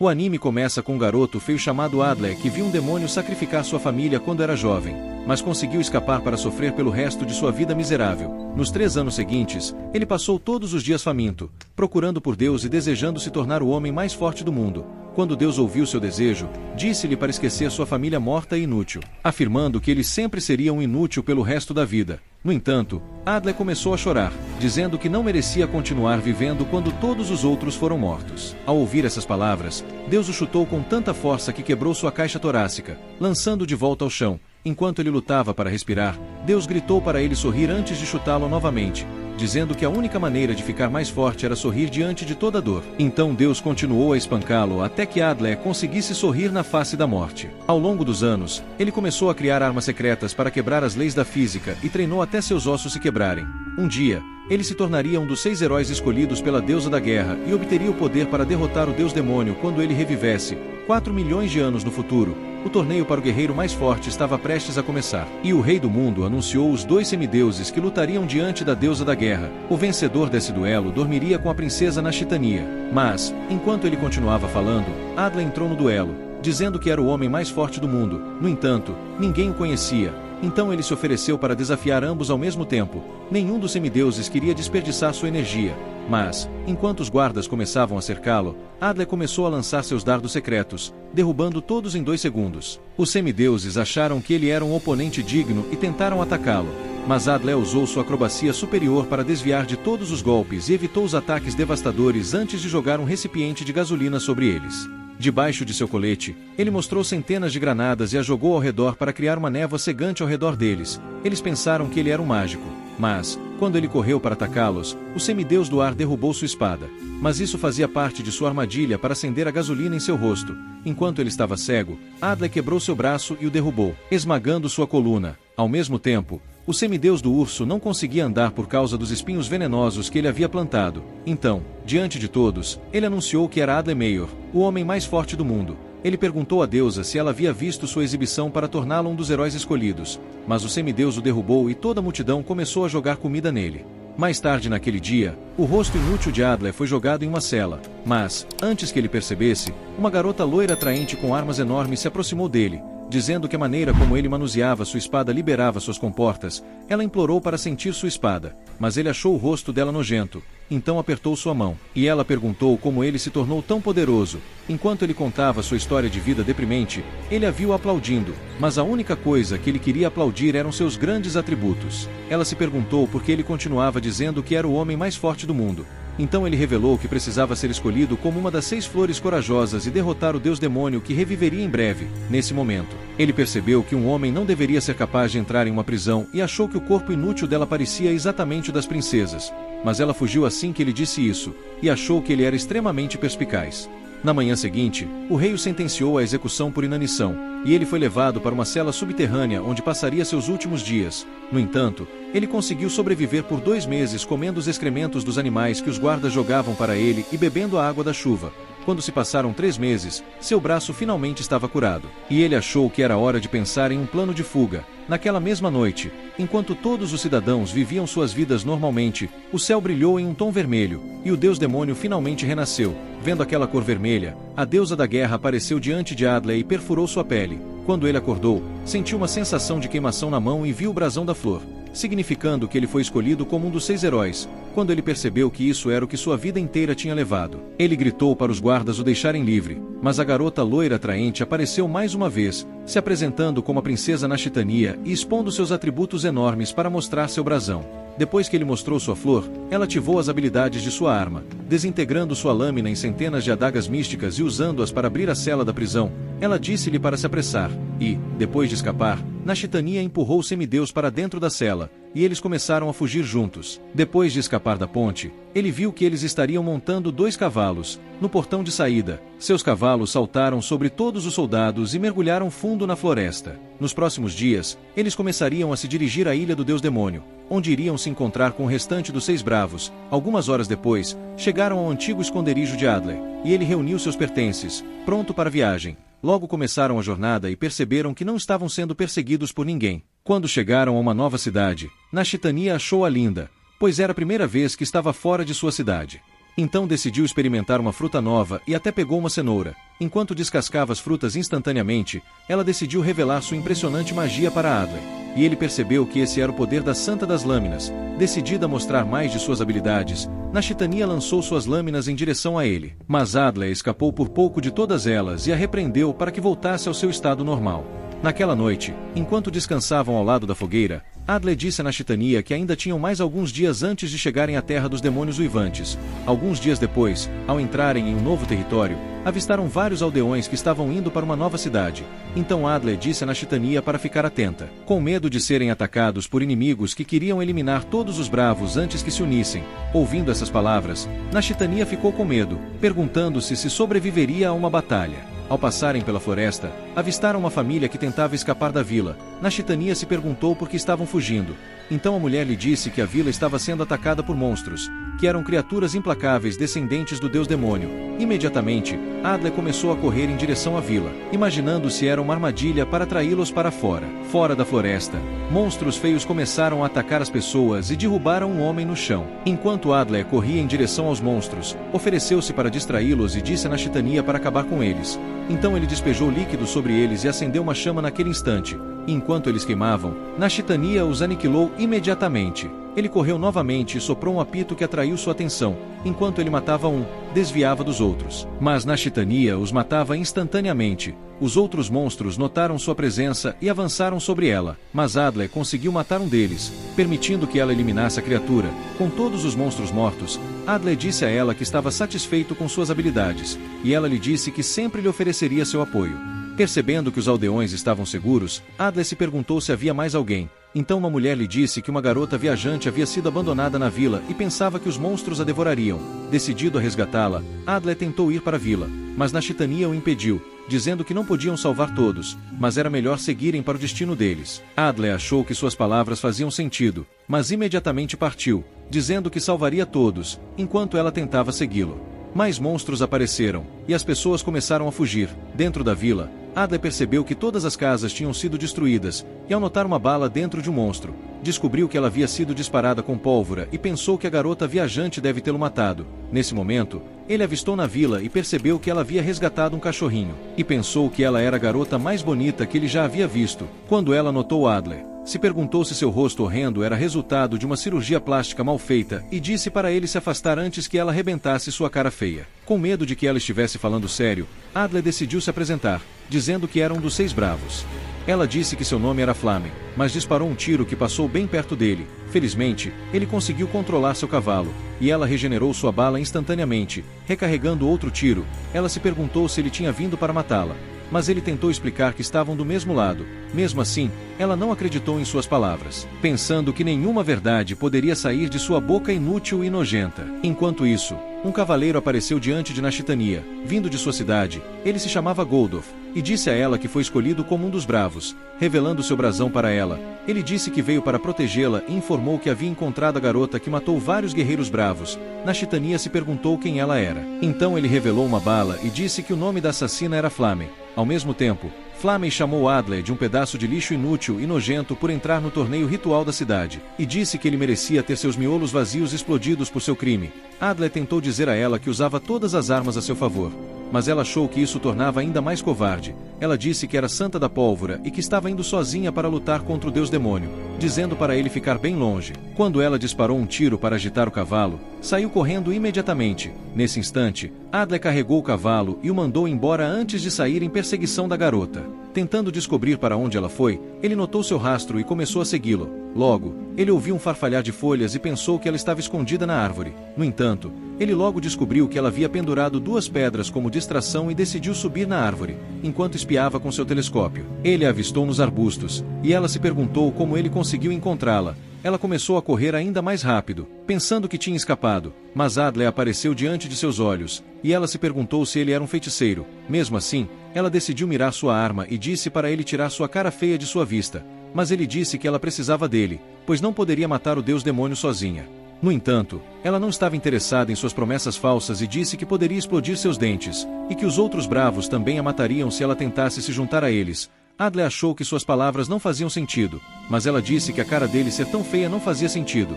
O anime começa com um garoto feio chamado Adler que viu um demônio sacrificar sua família quando era jovem, mas conseguiu escapar para sofrer pelo resto de sua vida miserável. Nos 3 anos seguintes, ele passou todos os dias faminto, procurando por Deus e desejando se tornar o homem mais forte do mundo. Quando Deus ouviu seu desejo, disse-lhe para esquecer sua família morta e inútil, afirmando que ele sempre seria um inútil pelo resto da vida. No entanto, Adler começou a chorar, dizendo que não merecia continuar vivendo quando todos os outros foram mortos. Ao ouvir essas palavras, Deus o chutou com tanta força que quebrou sua caixa torácica, lançando-o de volta ao chão. Enquanto ele lutava para respirar, Deus gritou para ele sorrir antes de chutá-lo novamente, dizendo que a única maneira de ficar mais forte era sorrir diante de toda dor. Então Deus continuou a espancá-lo até que Adler conseguisse sorrir na face da morte. Ao longo dos anos, ele começou a criar armas secretas para quebrar as leis da física e treinou até seus ossos se quebrarem. Um dia, ele se tornaria um dos 6 heróis escolhidos pela deusa da guerra e obteria o poder para derrotar o deus demônio quando ele revivesse, 4 milhões de anos no futuro. O torneio para o guerreiro mais forte estava prestes a começar, e o rei do mundo anunciou os 2 semideuses que lutariam diante da deusa da guerra. O vencedor desse duelo dormiria com a princesa Nashitania. Mas, enquanto ele continuava falando, Adler entrou no duelo, dizendo que era o homem mais forte do mundo. No entanto, ninguém o conhecia. Então ele se ofereceu para desafiar ambos ao mesmo tempo. Nenhum dos semideuses queria desperdiçar sua energia. Mas, enquanto os guardas começavam a cercá-lo, Adler começou a lançar seus dardos secretos, derrubando todos em 2 segundos. Os semideuses acharam que ele era um oponente digno e tentaram atacá-lo. Mas Adler usou sua acrobacia superior para desviar de todos os golpes e evitou os ataques devastadores antes de jogar um recipiente de gasolina sobre eles. Debaixo de seu colete, ele mostrou centenas de granadas e as jogou ao redor para criar uma névoa cegante ao redor deles. Eles pensaram que ele era um mágico. Mas, quando ele correu para atacá-los, o semideus do ar derrubou sua espada. Mas isso fazia parte de sua armadilha para acender a gasolina em seu rosto. Enquanto ele estava cego, Adler quebrou seu braço e o derrubou, esmagando sua coluna. Ao mesmo tempo, o semideus do urso não conseguia andar por causa dos espinhos venenosos que ele havia plantado. Então, diante de todos, ele anunciou que era Adler Mayor, o homem mais forte do mundo. Ele perguntou à deusa se ela havia visto sua exibição para torná-lo um dos heróis escolhidos, mas o semideus o derrubou e toda a multidão começou a jogar comida nele. Mais tarde naquele dia, o rosto inútil de Adler foi jogado em uma cela, mas, antes que ele percebesse, uma garota loira atraente com armas enormes se aproximou dele, dizendo que a maneira como ele manuseava sua espada liberava suas comportas. Ela implorou para sentir sua espada, mas ele achou o rosto dela nojento, então apertou sua mão, e ela perguntou como ele se tornou tão poderoso. Enquanto ele contava sua história de vida deprimente, ele a viu aplaudindo, mas a única coisa que ele queria aplaudir eram seus grandes atributos. Ela se perguntou por que ele continuava dizendo que era o homem mais forte do mundo. Então ele revelou que precisava ser escolhido como uma das 6 flores corajosas e derrotar o deus demônio que reviveria em breve. Nesse momento, ele percebeu que um homem não deveria ser capaz de entrar em uma prisão e achou que o corpo inútil dela parecia exatamente o das princesas. Mas ela fugiu assim que ele disse isso, e achou que ele era extremamente perspicaz. Na manhã seguinte, o rei o sentenciou à execução por inanição, e ele foi levado para uma cela subterrânea onde passaria seus últimos dias. No entanto, ele conseguiu sobreviver por 2 meses comendo os excrementos dos animais que os guardas jogavam para ele e bebendo a água da chuva. Quando se passaram 3 meses, seu braço finalmente estava curado, e ele achou que era hora de pensar em um plano de fuga. Naquela mesma noite, enquanto todos os cidadãos viviam suas vidas normalmente, o céu brilhou em um tom vermelho, e o deus demônio finalmente renasceu. Vendo aquela cor vermelha, a deusa da guerra apareceu diante de Adler e perfurou sua pele. Quando ele acordou, sentiu uma sensação de queimação na mão e viu o brasão da flor, significando que ele foi escolhido como um dos 6 heróis. Quando ele percebeu que isso era o que sua vida inteira tinha levado, ele gritou para os guardas o deixarem livre, mas a garota loira atraente apareceu mais uma vez, se apresentando como a princesa Nashitania e expondo seus atributos enormes para mostrar seu brasão. Depois que ele mostrou sua flor, ela ativou as habilidades de sua arma, desintegrando sua lâmina em centenas de adagas místicas e usando-as para abrir a cela da prisão. Ela disse-lhe para se apressar, e, depois de escapar, Nashitania empurrou o semideus para dentro da cela, e eles começaram a fugir juntos. Depois de escapar da ponte, ele viu que eles estariam montando 2 cavalos. No portão de saída, seus cavalos saltaram sobre todos os soldados e mergulharam fundo na floresta. Nos próximos dias, eles começariam a se dirigir à ilha do deus demônio, onde iriam se encontrar com o restante dos 6 bravos. Algumas horas depois, chegaram ao antigo esconderijo de Adler, e ele reuniu seus pertences, pronto para a viagem. Logo começaram a jornada e perceberam que não estavam sendo perseguidos por ninguém. Quando chegaram a uma nova cidade, Nashitania achou-a linda, pois era a primeira vez que estava fora de sua cidade. Então decidiu experimentar uma fruta nova e até pegou uma cenoura. Enquanto descascava as frutas instantaneamente, ela decidiu revelar sua impressionante magia para Adler. E ele percebeu que esse era o poder da Santa das Lâminas. Decidida a mostrar mais de suas habilidades, Nashitania lançou suas lâminas em direção a ele. Mas Adler escapou por pouco de todas elas e a repreendeu para que voltasse ao seu estado normal. Naquela noite, enquanto descansavam ao lado da fogueira, Adler disse a Nashitania que ainda tinham mais alguns dias antes de chegarem à terra dos demônios uivantes. Alguns dias depois, ao entrarem em um novo território, avistaram vários aldeões que estavam indo para uma nova cidade. Então Adler disse a Nashitania para ficar atenta. Com medo de serem atacados por inimigos que queriam eliminar todos os bravos antes que se unissem. Ouvindo essas palavras, Nashitania ficou com medo, perguntando-se se sobreviveria a uma batalha. Ao passarem pela floresta, avistaram uma família que tentava escapar da vila. Nashitania se perguntou por que estavam fugindo. Então a mulher lhe disse que a vila estava sendo atacada por monstros, que eram criaturas implacáveis descendentes do deus demônio. Imediatamente, Adler começou a correr em direção à vila, imaginando se era uma armadilha para atraí-los para fora. Fora da floresta, monstros feios começaram a atacar as pessoas e derrubaram um homem no chão. Enquanto Adler corria em direção aos monstros, ofereceu-se para distraí-los e disse a Nashitania para acabar com eles. Então ele despejou líquido sobre eles e acendeu uma chama naquele instante. E enquanto eles queimavam, Nashitania os aniquilou imediatamente. Ele correu novamente e soprou um apito que atraiu sua atenção. Enquanto ele matava um, desviava dos outros. Mas Nashitania os matava instantaneamente. Os outros monstros notaram sua presença e avançaram sobre ela. Mas Adler conseguiu matar um deles, permitindo que ela eliminasse a criatura. Com todos os monstros mortos, Adler disse a ela que estava satisfeito com suas habilidades. E ela lhe disse que sempre lhe ofereceria seu apoio. Percebendo que os aldeões estavam seguros, Adler se perguntou se havia mais alguém. Então uma mulher lhe disse que uma garota viajante havia sido abandonada na vila e pensava que os monstros a devorariam. Decidido a resgatá-la, Adler tentou ir para a vila, mas Nashitania o impediu, dizendo que não podiam salvar todos, mas era melhor seguirem para o destino deles. Adler achou que suas palavras faziam sentido, mas imediatamente partiu, dizendo que salvaria todos, enquanto ela tentava segui-lo. Mais monstros apareceram, e as pessoas começaram a fugir. Dentro da vila, Adler percebeu que todas as casas tinham sido destruídas, e ao notar uma bala dentro de um monstro, descobriu que ela havia sido disparada com pólvora e pensou que a garota viajante deve tê-lo matado. Nesse momento, ele avistou na vila e percebeu que ela havia resgatado um cachorrinho, e pensou que ela era a garota mais bonita que ele já havia visto. Quando ela notou Adler, se perguntou se seu rosto horrendo era resultado de uma cirurgia plástica mal feita e disse para ele se afastar antes que ela arrebentasse sua cara feia. Com medo de que ela estivesse falando sério, Adler decidiu se apresentar, dizendo que era um dos 6 bravos. Ela disse que seu nome era Flamen, mas disparou um tiro que passou bem perto dele. Felizmente, ele conseguiu controlar seu cavalo, e ela regenerou sua bala instantaneamente. Recarregando outro tiro, ela se perguntou se ele tinha vindo para matá-la. Mas ele tentou explicar que estavam do mesmo lado. Mesmo assim, ela não acreditou em suas palavras, pensando que nenhuma verdade poderia sair de sua boca inútil e nojenta. Enquanto isso, um cavaleiro apareceu diante de Nashitania, vindo de sua cidade. Ele se chamava Goldof, e disse a ela que foi escolhido como um dos bravos, revelando seu brasão para ela. Ele disse que veio para protegê-la e informou que havia encontrado a garota que matou vários guerreiros bravos. Nashitania se perguntou quem ela era. Então ele revelou uma bala e disse que o nome da assassina era Flamen. Ao mesmo tempo, Flamen chamou Adler de um pedaço de lixo inútil e nojento por entrar no torneio ritual da cidade, e disse que ele merecia ter seus miolos vazios explodidos por seu crime. Adler tentou dizer a ela que usava todas as armas a seu favor, mas ela achou que isso tornava ainda mais covarde. Ela disse que era santa da pólvora e que estava indo sozinha para lutar contra o deus demônio, dizendo para ele ficar bem longe. Quando ela disparou um tiro para agitar o cavalo, saiu correndo imediatamente. Nesse instante, Adler carregou o cavalo e o mandou embora antes de sair em perseguição da garota. Tentando descobrir para onde ela foi, ele notou seu rastro e começou a segui-lo. Logo, ele ouviu um farfalhar de folhas e pensou que ela estava escondida na árvore. No entanto, ele logo descobriu que ela havia pendurado 2 pedras como distração e decidiu subir na árvore, enquanto espiava com seu telescópio. Ele a avistou nos arbustos, e ela se perguntou como ele conseguiu encontrá-la. Ela começou a correr ainda mais rápido, pensando que tinha escapado, mas Adler apareceu diante de seus olhos, e ela se perguntou se ele era um feiticeiro. Mesmo assim, ela decidiu mirar sua arma e disse para ele tirar sua cara feia de sua vista, mas ele disse que ela precisava dele, pois não poderia matar o deus demônio sozinha. No entanto, ela não estava interessada em suas promessas falsas e disse que poderia explodir seus dentes, e que os outros bravos também a matariam se ela tentasse se juntar a eles. Adler achou que suas palavras não faziam sentido, mas ela disse que a cara dele ser tão feia não fazia sentido.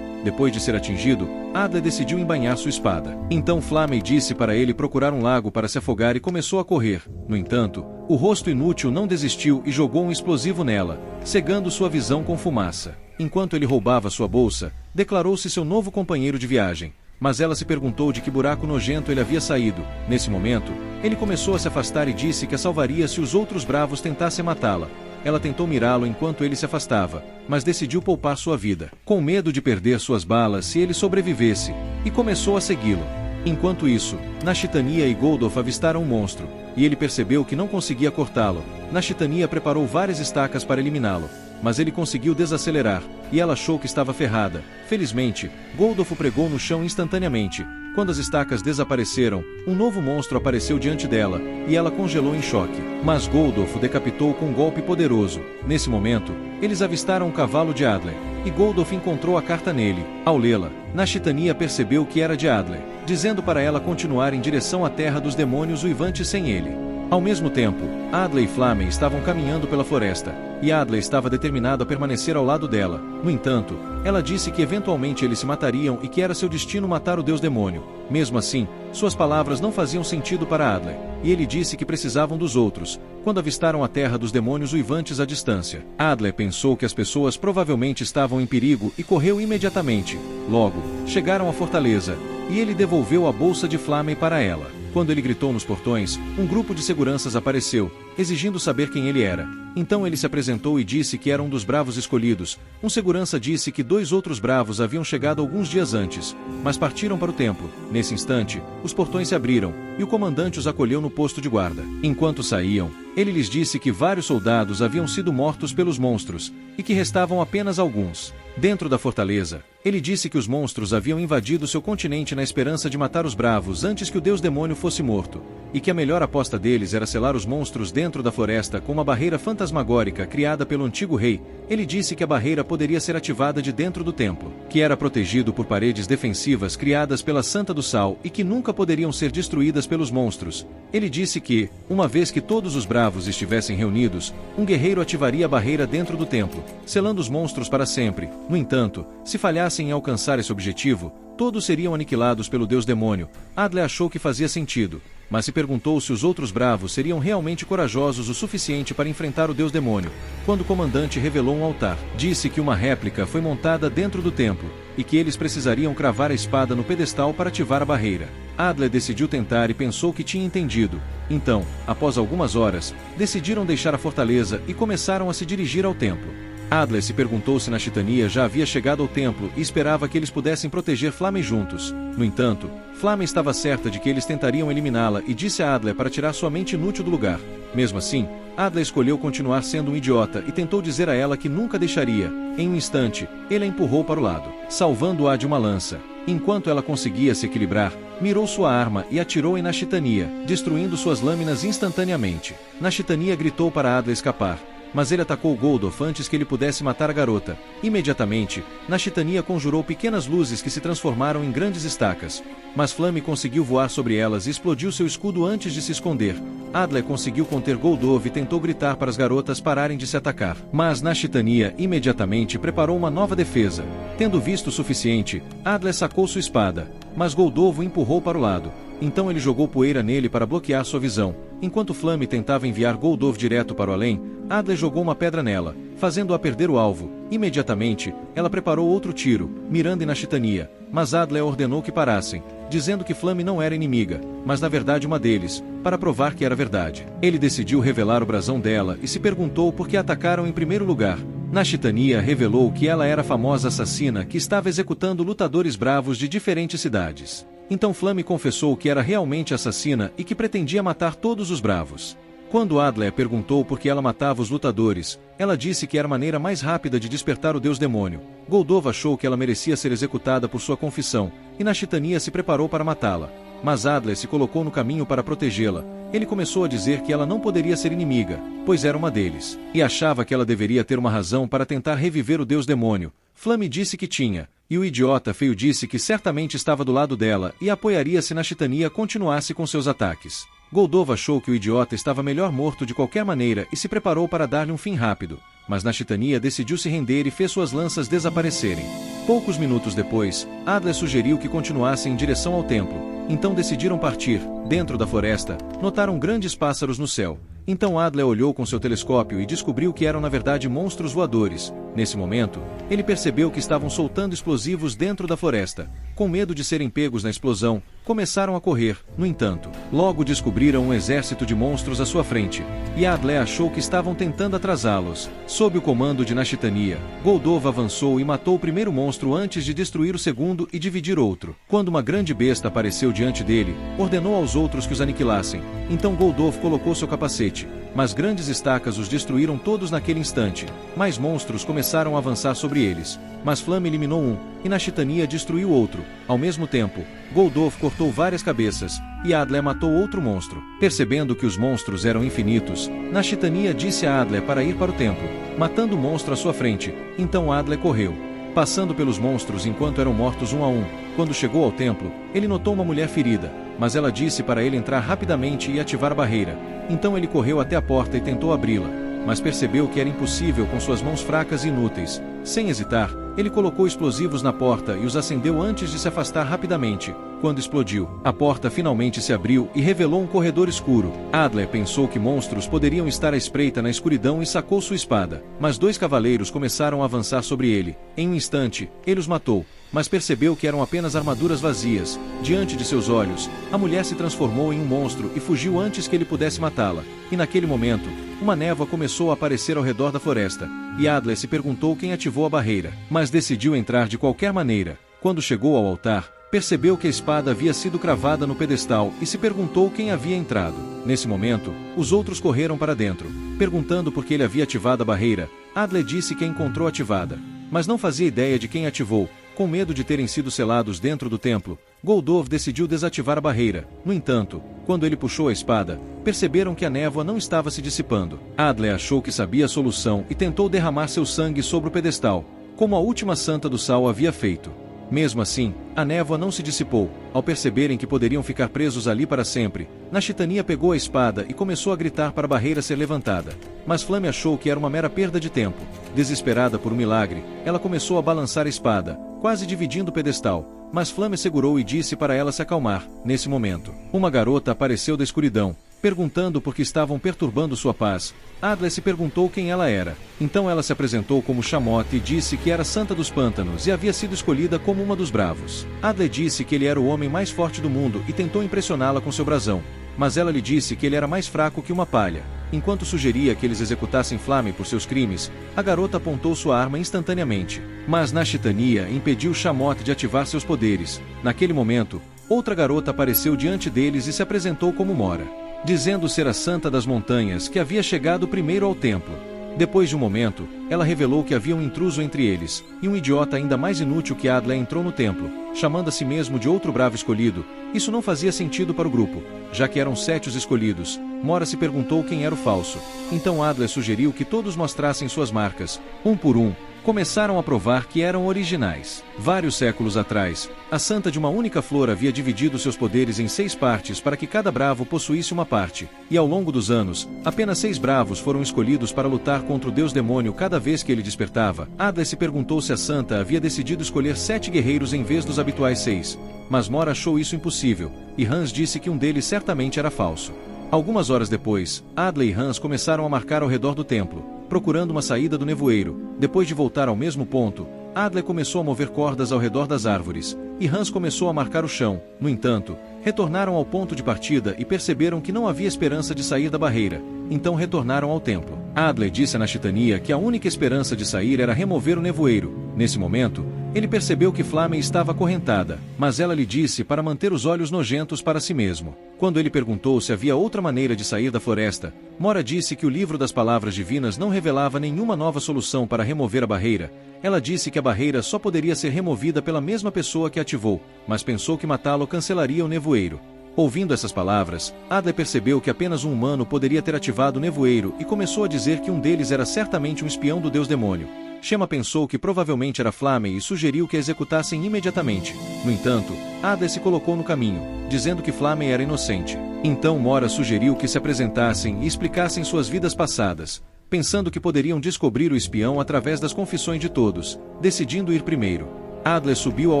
Depois de ser atingido, Adler decidiu embainhar sua espada. Então Flamey disse para ele procurar um lago para se afogar e começou a correr. No entanto, o rosto inútil não desistiu e jogou um explosivo nela, cegando sua visão com fumaça. Enquanto ele roubava sua bolsa, declarou-se seu novo companheiro de viagem. Mas ela se perguntou de que buraco nojento ele havia saído. Nesse momento, ele começou a se afastar e disse que a salvaria se os outros bravos tentassem matá-la. Ela tentou mirá-lo enquanto ele se afastava, mas decidiu poupar sua vida, com medo de perder suas balas se ele sobrevivesse, e começou a segui-lo. Enquanto isso, Nashitania e Goldof avistaram um monstro, e ele percebeu que não conseguia cortá-lo. Nashitania preparou várias estacas para eliminá-lo, mas ele conseguiu desacelerar, e ela achou que estava ferrada. Felizmente, Goldof o pregou no chão instantaneamente. Quando as estacas desapareceram, um novo monstro apareceu diante dela, e ela congelou em choque. Mas Goldof o decapitou com um golpe poderoso. Nesse momento, eles avistaram o cavalo de Adler, e Goldof encontrou a carta nele. Ao lê-la, Nashitania percebeu que era de Adler, dizendo para ela continuar em direção à terra dos demônios uivantes sem ele. Ao mesmo tempo, Adler e Flamey estavam caminhando pela floresta, e Adler estava determinado a permanecer ao lado dela. No entanto, ela disse que eventualmente eles se matariam e que era seu destino matar o deus demônio. Mesmo assim, suas palavras não faziam sentido para Adler, e ele disse que precisavam dos outros, quando avistaram a terra dos demônios uivantes à distância. Adler pensou que as pessoas provavelmente estavam em perigo e correu imediatamente. Logo, chegaram à fortaleza, e ele devolveu a bolsa de Flamey para ela. Quando ele gritou nos portões, um grupo de seguranças apareceu, exigindo saber quem ele era. Então ele se apresentou e disse que era um dos bravos escolhidos. Um segurança disse que 2 outros bravos haviam chegado alguns dias antes, mas partiram para o templo. Nesse instante, os portões se abriram, e o comandante os acolheu no posto de guarda. Enquanto saíam, ele lhes disse que vários soldados haviam sido mortos pelos monstros, e que restavam apenas alguns. Dentro da fortaleza, ele disse que os monstros haviam invadido seu continente na esperança de matar os bravos antes que o deus demônio fosse morto, e que a melhor aposta deles era selar os monstros dentro da floresta com uma barreira fantasmagórica criada pelo antigo rei. Ele disse que a barreira poderia ser ativada de dentro do templo, que era protegido por paredes defensivas criadas pela Santa do Sal e que nunca poderiam ser destruídas pelos monstros. Ele disse que, uma vez que todos os bravos estivessem reunidos, um guerreiro ativaria a barreira dentro do templo, selando os monstros para sempre. No entanto, se falhassem em alcançar esse objetivo, todos seriam aniquilados pelo deus demônio. Adler achou que fazia sentido, mas se perguntou se os outros bravos seriam realmente corajosos o suficiente para enfrentar o deus demônio. Quando o comandante revelou um altar, disse que uma réplica foi montada dentro do templo, e que eles precisariam cravar a espada no pedestal para ativar a barreira. Adler decidiu tentar e pensou que tinha entendido. Então, após algumas horas, decidiram deixar a fortaleza e começaram a se dirigir ao templo. Adler se perguntou se Nashitania já havia chegado ao templo e esperava que eles pudessem proteger Flamey juntos. No entanto, Flamey estava certa de que eles tentariam eliminá-la e disse a Adler para tirar sua mente inútil do lugar. Mesmo assim, Adler escolheu continuar sendo um idiota e tentou dizer a ela que nunca deixaria. Em um instante, ele a empurrou para o lado, salvando-a de uma lança. Enquanto ela conseguia se equilibrar, mirou sua arma e atirou em Nashitania, destruindo suas lâminas instantaneamente. Nashitania gritou para Adler escapar, mas ele atacou Goldof antes que ele pudesse matar a garota. Imediatamente, Nashitania conjurou pequenas luzes que se transformaram em grandes estacas, mas Flamey conseguiu voar sobre elas e explodiu seu escudo antes de se esconder. Adler conseguiu conter Goldof e tentou gritar para as garotas pararem de se atacar, mas Nashitania imediatamente preparou uma nova defesa. Tendo visto o suficiente, Adler sacou sua espada, mas Goldof o empurrou para o lado. Então ele jogou poeira nele para bloquear sua visão. Enquanto Flamey tentava enviar Goldof direto para o além, Adler jogou uma pedra nela, fazendo-a perder o alvo. Imediatamente, ela preparou outro tiro, mirando em Nashitania, mas Adler ordenou que parassem, dizendo que Flamey não era inimiga, mas na verdade uma deles, para provar que era verdade. Ele decidiu revelar o brasão dela e se perguntou por que atacaram em primeiro lugar. Nashitania revelou que ela era a famosa assassina que estava executando lutadores bravos de diferentes cidades. Então Flamey confessou que era realmente assassina e que pretendia matar todos os bravos. Quando Adler perguntou por que ela matava os lutadores, ela disse que era a maneira mais rápida de despertar o deus demônio. Goldof achou que ela merecia ser executada por sua confissão, e Nashitania se preparou para matá-la. Mas Adler se colocou no caminho para protegê-la. Ele começou a dizer que ela não poderia ser inimiga, pois era uma deles, e achava que ela deveria ter uma razão para tentar reviver o deus demônio. Flamey disse que tinha, e o idiota feio disse que certamente estava do lado dela e apoiaria se Nashitania continuasse com seus ataques. Goldof achou que o idiota estava melhor morto de qualquer maneira e se preparou para dar-lhe um fim rápido, mas Nashitania decidiu se render e fez suas lanças desaparecerem. Poucos minutos depois, Adler sugeriu que continuassem em direção ao templo. Então decidiram partir. Dentro da floresta, notaram grandes pássaros no céu. Então Adler olhou com seu telescópio e descobriu que eram na verdade monstros voadores. Nesse momento, ele percebeu que estavam soltando explosivos dentro da floresta. Com medo de serem pegos na explosão, começaram a correr. No entanto, logo descobriram um exército de monstros à sua frente, e Adler achou que estavam tentando atrasá-los. Sob o comando de Nashitania, Goldov avançou e matou o primeiro monstro antes de destruir o segundo e dividir outro. Quando uma grande besta apareceu diante dele, ordenou aos outros que os aniquilassem. Então Goldov colocou seu capacete, mas grandes estacas os destruíram todos naquele instante. Mais monstros começaram a avançar sobre eles, mas Flame eliminou um, e Nashitania destruiu outro. Ao mesmo tempo, Goldov cortou várias cabeças, e Adler matou outro monstro. Percebendo que os monstros eram infinitos, Nashitania disse a Adler para ir para o templo, matando o monstro à sua frente. Então Adler correu, passando pelos monstros enquanto eram mortos um a um. Quando chegou ao templo, ele notou uma mulher ferida, mas ela disse para ele entrar rapidamente e ativar a barreira. Então ele correu até a porta e tentou abri-la, mas percebeu que era impossível com suas mãos fracas e inúteis. Sem hesitar, ele colocou explosivos na porta e os acendeu antes de se afastar rapidamente. Quando explodiu, a porta finalmente se abriu e revelou um corredor escuro. Adler pensou que monstros poderiam estar à espreita na escuridão e sacou sua espada, mas dois cavaleiros começaram a avançar sobre ele. Em um instante, ele os matou, mas percebeu que eram apenas armaduras vazias. Diante de seus olhos, a mulher se transformou em um monstro e fugiu antes que ele pudesse matá-la. E naquele momento, uma névoa começou a aparecer ao redor da floresta, e Adler se perguntou quem ativou a barreira, mas decidiu entrar de qualquer maneira. Quando chegou ao altar, percebeu que a espada havia sido cravada no pedestal e se perguntou quem havia entrado. Nesse momento, os outros correram para dentro, perguntando por que ele havia ativado a barreira. Adler disse que a encontrou ativada, mas não fazia ideia de quem ativou. Com medo de terem sido selados dentro do templo, Goldov decidiu desativar a barreira. No entanto, quando ele puxou a espada, perceberam que a névoa não estava se dissipando. Adler achou que sabia a solução e tentou derramar seu sangue sobre o pedestal, como a última santa do sal havia feito. Mesmo assim, a névoa não se dissipou. Ao perceberem que poderiam ficar presos ali para sempre, Nashitania pegou a espada e começou a gritar para a barreira ser levantada. Mas Flame achou que era uma mera perda de tempo. Desesperada por um milagre, ela começou a balançar a espada, quase dividindo o pedestal, mas Flame segurou e disse para ela se acalmar. Nesse momento, uma garota apareceu da escuridão, perguntando por que estavam perturbando sua paz. Adler se perguntou quem ela era. Então ela se apresentou como Chamotte e disse que era Santa dos Pântanos e havia sido escolhida como uma dos bravos. Adler disse que ele era o homem mais forte do mundo e tentou impressioná-la com seu brasão, mas ela lhe disse que ele era mais fraco que uma palha. Enquanto sugeria que eles executassem Flame por seus crimes, a garota apontou sua arma instantaneamente. Mas Nashitania impediu Chamotte de ativar seus poderes. Naquele momento, outra garota apareceu diante deles e se apresentou como Mora, dizendo ser a Santa das Montanhas que havia chegado primeiro ao templo. Depois de um momento, ela revelou que havia um intruso entre eles, e um idiota ainda mais inútil que Adler entrou no templo, chamando a si mesmo de outro bravo escolhido. Isso não fazia sentido para o grupo, já que eram 7 os escolhidos. Mora se perguntou quem era o falso. Então Adler sugeriu que todos mostrassem suas marcas, um por um. Começaram a provar que eram originais. Vários séculos atrás, a Santa de uma única flor havia dividido seus poderes em 6 partes para que cada bravo possuísse uma parte, e ao longo dos anos, apenas 6 bravos foram escolhidos para lutar contra o deus demônio cada vez que ele despertava. Adler se perguntou se a Santa havia decidido escolher 7 guerreiros em vez dos habituais 6, mas Mora achou isso impossível, e Hans disse que um deles certamente era falso. Algumas horas depois, Adler e Hans começaram a marcar ao redor do templo, procurando uma saída do nevoeiro. Depois de voltar ao mesmo ponto, Adler começou a mover cordas ao redor das árvores, e Hans começou a marcar o chão. No entanto, retornaram ao ponto de partida e perceberam que não havia esperança de sair da barreira. Então retornaram ao templo. Adler disse a Nashitania que a única esperança de sair era remover o nevoeiro. Nesse momento, ele percebeu que Flame estava acorrentada, mas ela lhe disse para manter os olhos nojentos para si mesmo. Quando ele perguntou se havia outra maneira de sair da floresta, Mora disse que o livro das palavras divinas não revelava nenhuma nova solução para remover a barreira. Ela disse que a barreira só poderia ser removida pela mesma pessoa que ativou, mas pensou que matá-lo cancelaria o nevoeiro. Ouvindo essas palavras, Adler percebeu que apenas um humano poderia ter ativado o nevoeiro e começou a dizer que um deles era certamente um espião do deus demônio. Shema pensou que provavelmente era Flame e sugeriu que a executassem imediatamente. No entanto, Adler se colocou no caminho, dizendo que Flame era inocente. Então Mora sugeriu que se apresentassem e explicassem suas vidas passadas, pensando que poderiam descobrir o espião através das confissões de todos, decidindo ir primeiro. Adler subiu ao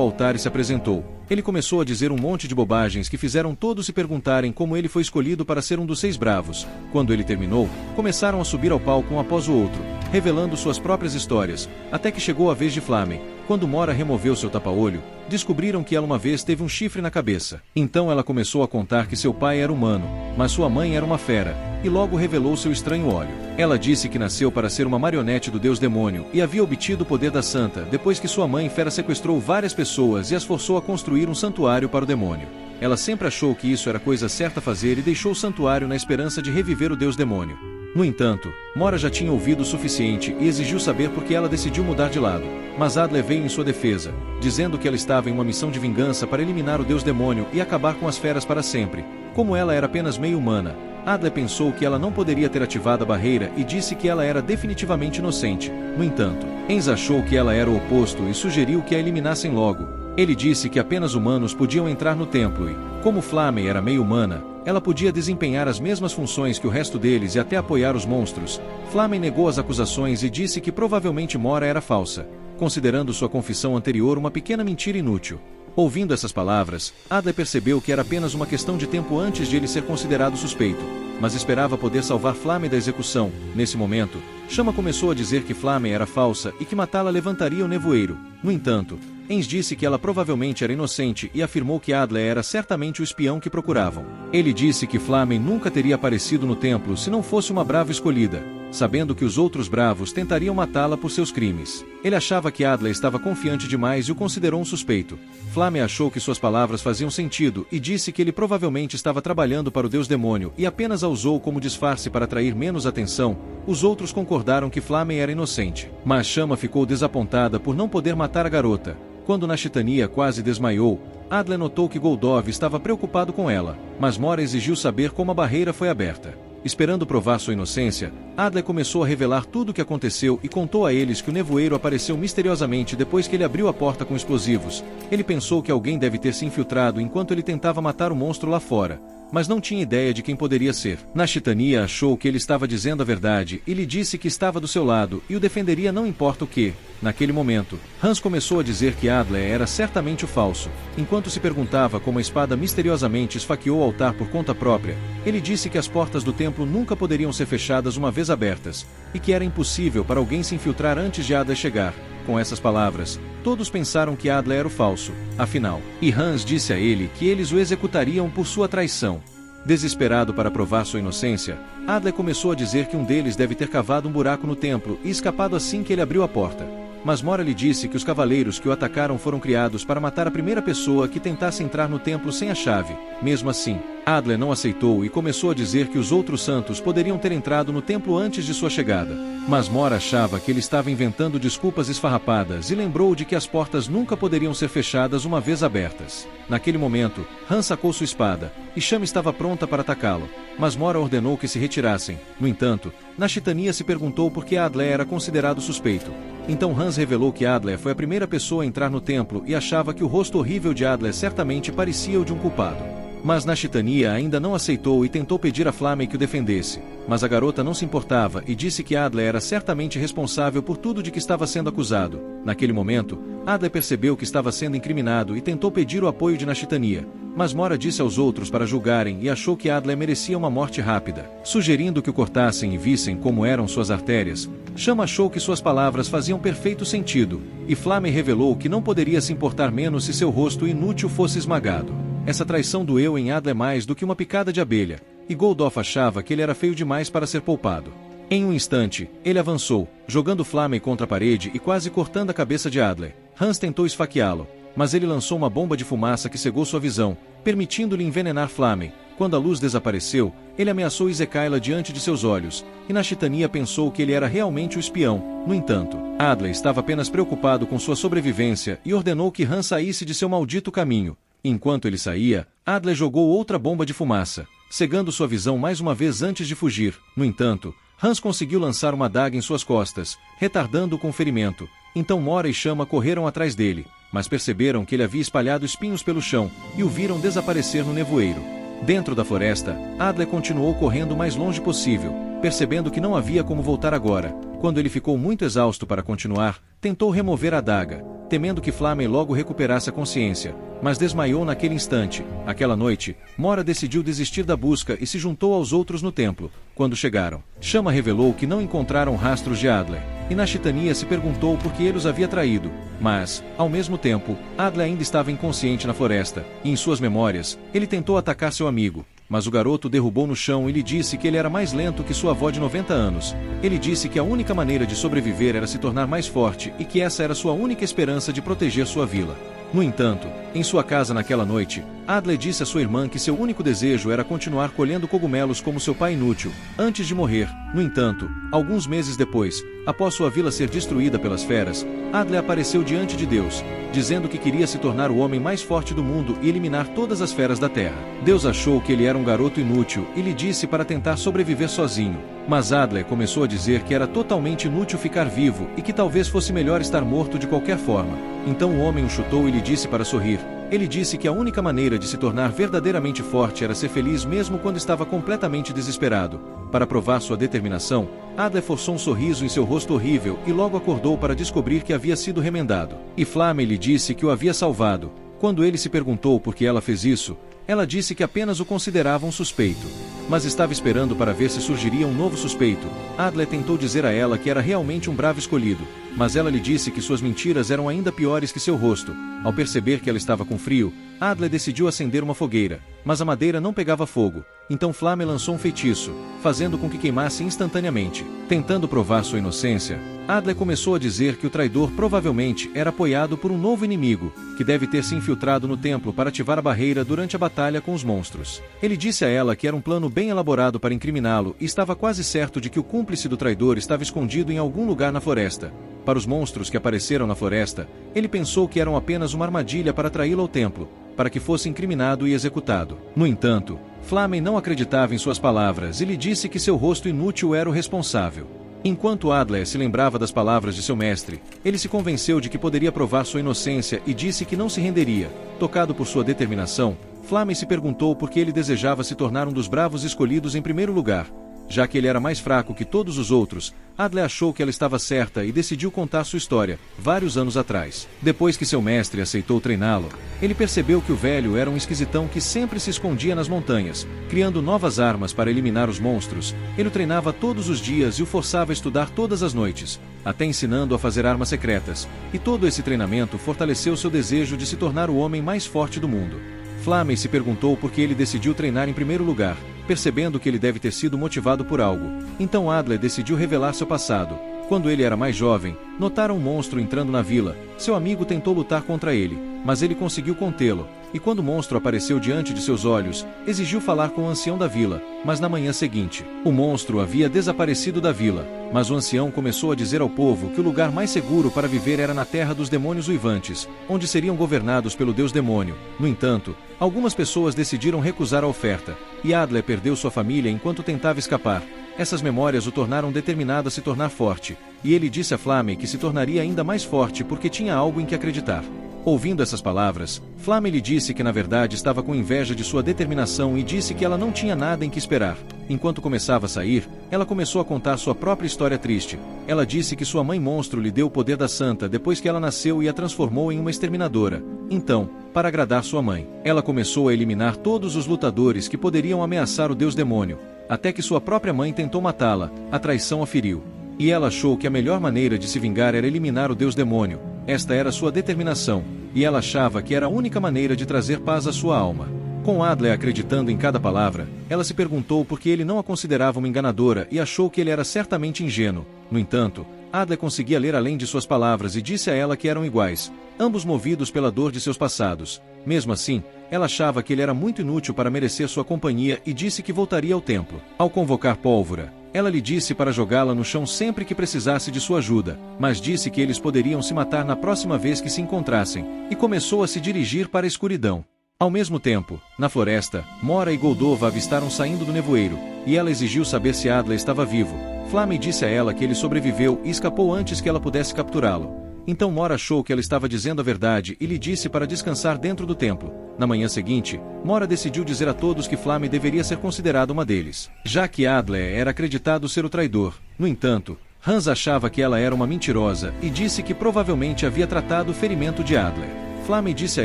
altar e se apresentou. Ele começou a dizer um monte de bobagens que fizeram todos se perguntarem como ele foi escolhido para ser um dos 6 bravos. Quando ele terminou, começaram a subir ao palco um após o outro, revelando suas próprias histórias, até que chegou a vez de Flamen. Quando Mora removeu seu tapa-olho, descobriram que ela uma vez teve um chifre na cabeça. Então ela começou a contar que seu pai era humano, mas sua mãe era uma fera, e logo revelou seu estranho olho. Ela disse que nasceu para ser uma marionete do deus demônio e havia obtido o poder da santa depois que sua mãe fera sequestrou várias pessoas e as forçou a construir um santuário para o demônio. Ela sempre achou que isso era coisa certa a fazer e deixou o santuário na esperança de reviver o deus demônio. No entanto, Mora já tinha ouvido o suficiente e exigiu saber por que ela decidiu mudar de lado. Mas Adler veio em sua defesa, dizendo que ela estava em uma missão de vingança para eliminar o deus demônio e acabar com as feras para sempre. Como ela era apenas meio humana, Adler pensou que ela não poderia ter ativado a barreira e disse que ela era definitivamente inocente. No entanto, Enz achou que ela era o oposto e sugeriu que a eliminassem logo. Ele disse que apenas humanos podiam entrar no templo e, como Flamen era meio humana, ela podia desempenhar as mesmas funções que o resto deles e até apoiar os monstros. Flamen negou as acusações e disse que provavelmente Mora era falsa, considerando sua confissão anterior uma pequena mentira inútil. Ouvindo essas palavras, Adler percebeu que era apenas uma questão de tempo antes de ele ser considerado suspeito, mas esperava poder salvar Flamen da execução. Nesse momento, Chama começou a dizer que Flamen era falsa e que matá-la levantaria o nevoeiro. No entanto, Enz disse que ela provavelmente era inocente e afirmou que Adler era certamente o espião que procuravam. Ele disse que Flamen nunca teria aparecido no templo se não fosse uma brava escolhida, sabendo que os outros bravos tentariam matá-la por seus crimes. Ele achava que Adler estava confiante demais e o considerou um suspeito. Flamen achou que suas palavras faziam sentido e disse que ele provavelmente estava trabalhando para o deus demônio e apenas a usou como disfarce para atrair menos atenção. Os outros concordaram que Flamen era inocente, mas Chama ficou desapontada por não poder matar a garota. Quando Nashitania quase desmaiou, Adler notou que Goldov estava preocupado com ela, mas Mora exigiu saber como a barreira foi aberta. Esperando provar sua inocência, Adler começou a revelar tudo o que aconteceu e contou a eles que o nevoeiro apareceu misteriosamente depois que ele abriu a porta com explosivos. Ele pensou que alguém deve ter se infiltrado enquanto ele tentava matar o monstro lá fora, mas não tinha ideia de quem poderia ser. Nashitania achou que ele estava dizendo a verdade e lhe disse que estava do seu lado e o defenderia não importa o que. Naquele momento, Hans começou a dizer que Adler era certamente o falso. Enquanto se perguntava como a espada misteriosamente esfaqueou o altar por conta própria, ele disse que as portas do templo nunca poderiam ser fechadas uma vez abertas, e que era impossível para alguém se infiltrar antes de Adler chegar. Com essas palavras, todos pensaram que Adler era o falso, afinal. E Hans disse a ele que eles o executariam por sua traição. Desesperado para provar sua inocência, Adler começou a dizer que um deles deve ter cavado um buraco no templo e escapado assim que ele abriu a porta. Mas Mora lhe disse que os cavaleiros que o atacaram foram criados para matar a primeira pessoa que tentasse entrar no templo sem a chave. Mesmo assim, Adler não aceitou e começou a dizer que os outros santos poderiam ter entrado no templo antes de sua chegada. Mas Mora achava que ele estava inventando desculpas esfarrapadas e lembrou de que as portas nunca poderiam ser fechadas uma vez abertas. Naquele momento, Hans sacou sua espada, e Chama estava pronta para atacá-lo, mas Mora ordenou que se retirassem. No entanto, Nashitania se perguntou por que Adler era considerado suspeito. Então Hans revelou que Adler foi a primeira pessoa a entrar no templo e achava que o rosto horrível de Adler certamente parecia o de um culpado. Mas Nashitania ainda não aceitou e tentou pedir a Flamen que o defendesse, mas a garota não se importava e disse que Adler era certamente responsável por tudo de que estava sendo acusado. Naquele momento, Adler percebeu que estava sendo incriminado e tentou pedir o apoio de Nashitania, mas Mora disse aos outros para julgarem e achou que Adler merecia uma morte rápida. Sugerindo que o cortassem e vissem como eram suas artérias, Chama achou que suas palavras faziam perfeito sentido, e Flamen revelou que não poderia se importar menos se seu rosto inútil fosse esmagado. Essa traição doeu em Adler mais do que uma picada de abelha, e Goldov achava que ele era feio demais para ser poupado. Em um instante, ele avançou, jogando Flamen contra a parede e quase cortando a cabeça de Adler. Hans tentou esfaqueá-lo, mas ele lançou uma bomba de fumaça que cegou sua visão, permitindo-lhe envenenar Flamen. Quando a luz desapareceu, ele ameaçou Izekaila diante de seus olhos, e Nashitania pensou que ele era realmente o espião. No entanto, Adler estava apenas preocupado com sua sobrevivência e ordenou que Hans saísse de seu maldito caminho. Enquanto ele saía, Adler jogou outra bomba de fumaça, cegando sua visão mais uma vez antes de fugir. No entanto, Hans conseguiu lançar uma adaga em suas costas, retardando-o com ferimento. Então Mora e Chama correram atrás dele, mas perceberam que ele havia espalhado espinhos pelo chão e o viram desaparecer no nevoeiro. Dentro da floresta, Adler continuou correndo o mais longe possível, percebendo que não havia como voltar agora. Quando ele ficou muito exausto para continuar, tentou remover a adaga, temendo que Flamey logo recuperasse a consciência, mas desmaiou naquele instante. Aquela noite, Mora decidiu desistir da busca e se juntou aos outros no templo. Quando chegaram, Chama revelou que não encontraram rastros de Adler, e Nashitania se perguntou por que ele os havia traído. Mas, ao mesmo tempo, Adler ainda estava inconsciente na floresta, e em suas memórias, ele tentou atacar seu amigo. Mas o garoto derrubou no chão e lhe disse que ele era mais lento que sua avó de 90 anos. Ele disse que a única maneira de sobreviver era se tornar mais forte e que essa era sua única esperança de proteger sua vila. No entanto, em sua casa naquela noite, Adler disse a sua irmã que seu único desejo era continuar colhendo cogumelos como seu pai inútil, antes de morrer. No entanto, alguns meses depois, após sua vila ser destruída pelas feras, Adler apareceu diante de Deus, dizendo que queria se tornar o homem mais forte do mundo e eliminar todas as feras da terra. Deus achou que ele era um garoto inútil e lhe disse para tentar sobreviver sozinho. Mas Adler começou a dizer que era totalmente inútil ficar vivo e que talvez fosse melhor estar morto de qualquer forma. Então o homem o chutou e lhe disse para sorrir. Ele disse que a única maneira de se tornar verdadeiramente forte era ser feliz mesmo quando estava completamente desesperado. Para provar sua determinação, Adler forçou um sorriso em seu rosto horrível e logo acordou para descobrir que havia sido remendado. E Flamey lhe disse que o havia salvado. Quando ele se perguntou por que ela fez isso, ela disse que apenas o considerava um suspeito. Mas estava esperando para ver se surgiria um novo suspeito. Adler tentou dizer a ela que era realmente um bravo escolhido, mas ela lhe disse que suas mentiras eram ainda piores que seu rosto. Ao perceber que ela estava com frio, Adler decidiu acender uma fogueira, mas a madeira não pegava fogo. Então Flamey lançou um feitiço, fazendo com que queimasse instantaneamente. Tentando provar sua inocência, Adler começou a dizer que o traidor provavelmente era apoiado por um novo inimigo, que deve ter se infiltrado no templo para ativar a barreira durante a batalha com os monstros. Ele disse a ela que era um plano bem elaborado para incriminá-lo e estava quase certo de que o cúmplice do traidor estava escondido em algum lugar na floresta. Para os monstros que apareceram na floresta, ele pensou que eram apenas uma armadilha para atraí-lo ao templo, para que fosse incriminado e executado. No entanto, Flamey não acreditava em suas palavras e lhe disse que seu rosto inútil era o responsável. Enquanto Adler se lembrava das palavras de seu mestre, ele se convenceu de que poderia provar sua inocência e disse que não se renderia. Tocado por sua determinação, Flamey se perguntou por que ele desejava se tornar um dos bravos escolhidos em primeiro lugar. Já que ele era mais fraco que todos os outros, Adler achou que ela estava certa e decidiu contar sua história, vários anos atrás. Depois que seu mestre aceitou treiná-lo, ele percebeu que o velho era um esquisitão que sempre se escondia nas montanhas, criando novas armas para eliminar os monstros. Ele o treinava todos os dias e o forçava a estudar todas as noites, até ensinando a fazer armas secretas, e todo esse treinamento fortaleceu seu desejo de se tornar o homem mais forte do mundo. Flamey se perguntou por que ele decidiu treinar em primeiro lugar, percebendo que ele deve ter sido motivado por algo. Então Adler decidiu revelar seu passado. Quando ele era mais jovem, notaram um monstro entrando na vila. Seu amigo tentou lutar contra ele, mas ele conseguiu contê-lo. E quando o monstro apareceu diante de seus olhos, exigiu falar com o ancião da vila. Mas na manhã seguinte, o monstro havia desaparecido da vila. Mas o ancião começou a dizer ao povo que o lugar mais seguro para viver era na terra dos demônios uivantes, onde seriam governados pelo deus demônio. No entanto, algumas pessoas decidiram recusar a oferta, e Adler perdeu sua família enquanto tentava escapar. Essas memórias o tornaram determinado a se tornar forte, e ele disse a Flamey que se tornaria ainda mais forte porque tinha algo em que acreditar. Ouvindo essas palavras, Flamey lhe disse que na verdade estava com inveja de sua determinação e disse que ela não tinha nada em que esperar. Enquanto começava a sair, ela começou a contar sua própria história triste. Ela disse que sua mãe monstro lhe deu o poder da santa depois que ela nasceu e a transformou em uma exterminadora. Então, para agradar sua mãe, ela começou a eliminar todos os lutadores que poderiam ameaçar o deus demônio, até que sua própria mãe tentou matá-la. A traição a feriu. E ela achou que a melhor maneira de se vingar era eliminar o deus demônio. Esta era sua determinação, e ela achava que era a única maneira de trazer paz à sua alma. Com Adler acreditando em cada palavra, ela se perguntou por que ele não a considerava uma enganadora e achou que ele era certamente ingênuo. No entanto, Adler conseguia ler além de suas palavras e disse a ela que eram iguais, ambos movidos pela dor de seus passados. Mesmo assim, ela achava que ele era muito inútil para merecer sua companhia e disse que voltaria ao templo. Ao convocar Pólvora, ela lhe disse para jogá-la no chão sempre que precisasse de sua ajuda, mas disse que eles poderiam se matar na próxima vez que se encontrassem, e começou a se dirigir para a escuridão. Ao mesmo tempo, na floresta, Mora e Goldova avistaram saindo do nevoeiro, e ela exigiu saber se Adler estava vivo. Flamey disse a ela que ele sobreviveu e escapou antes que ela pudesse capturá-lo. Então Mora achou que ela estava dizendo a verdade e lhe disse para descansar dentro do templo. Na manhã seguinte, Mora decidiu dizer a todos que Flamey deveria ser considerada uma deles, já que Adler era acreditado ser o traidor. No entanto, Hans achava que ela era uma mentirosa e disse que provavelmente havia tratado o ferimento de Adler. Flamey disse a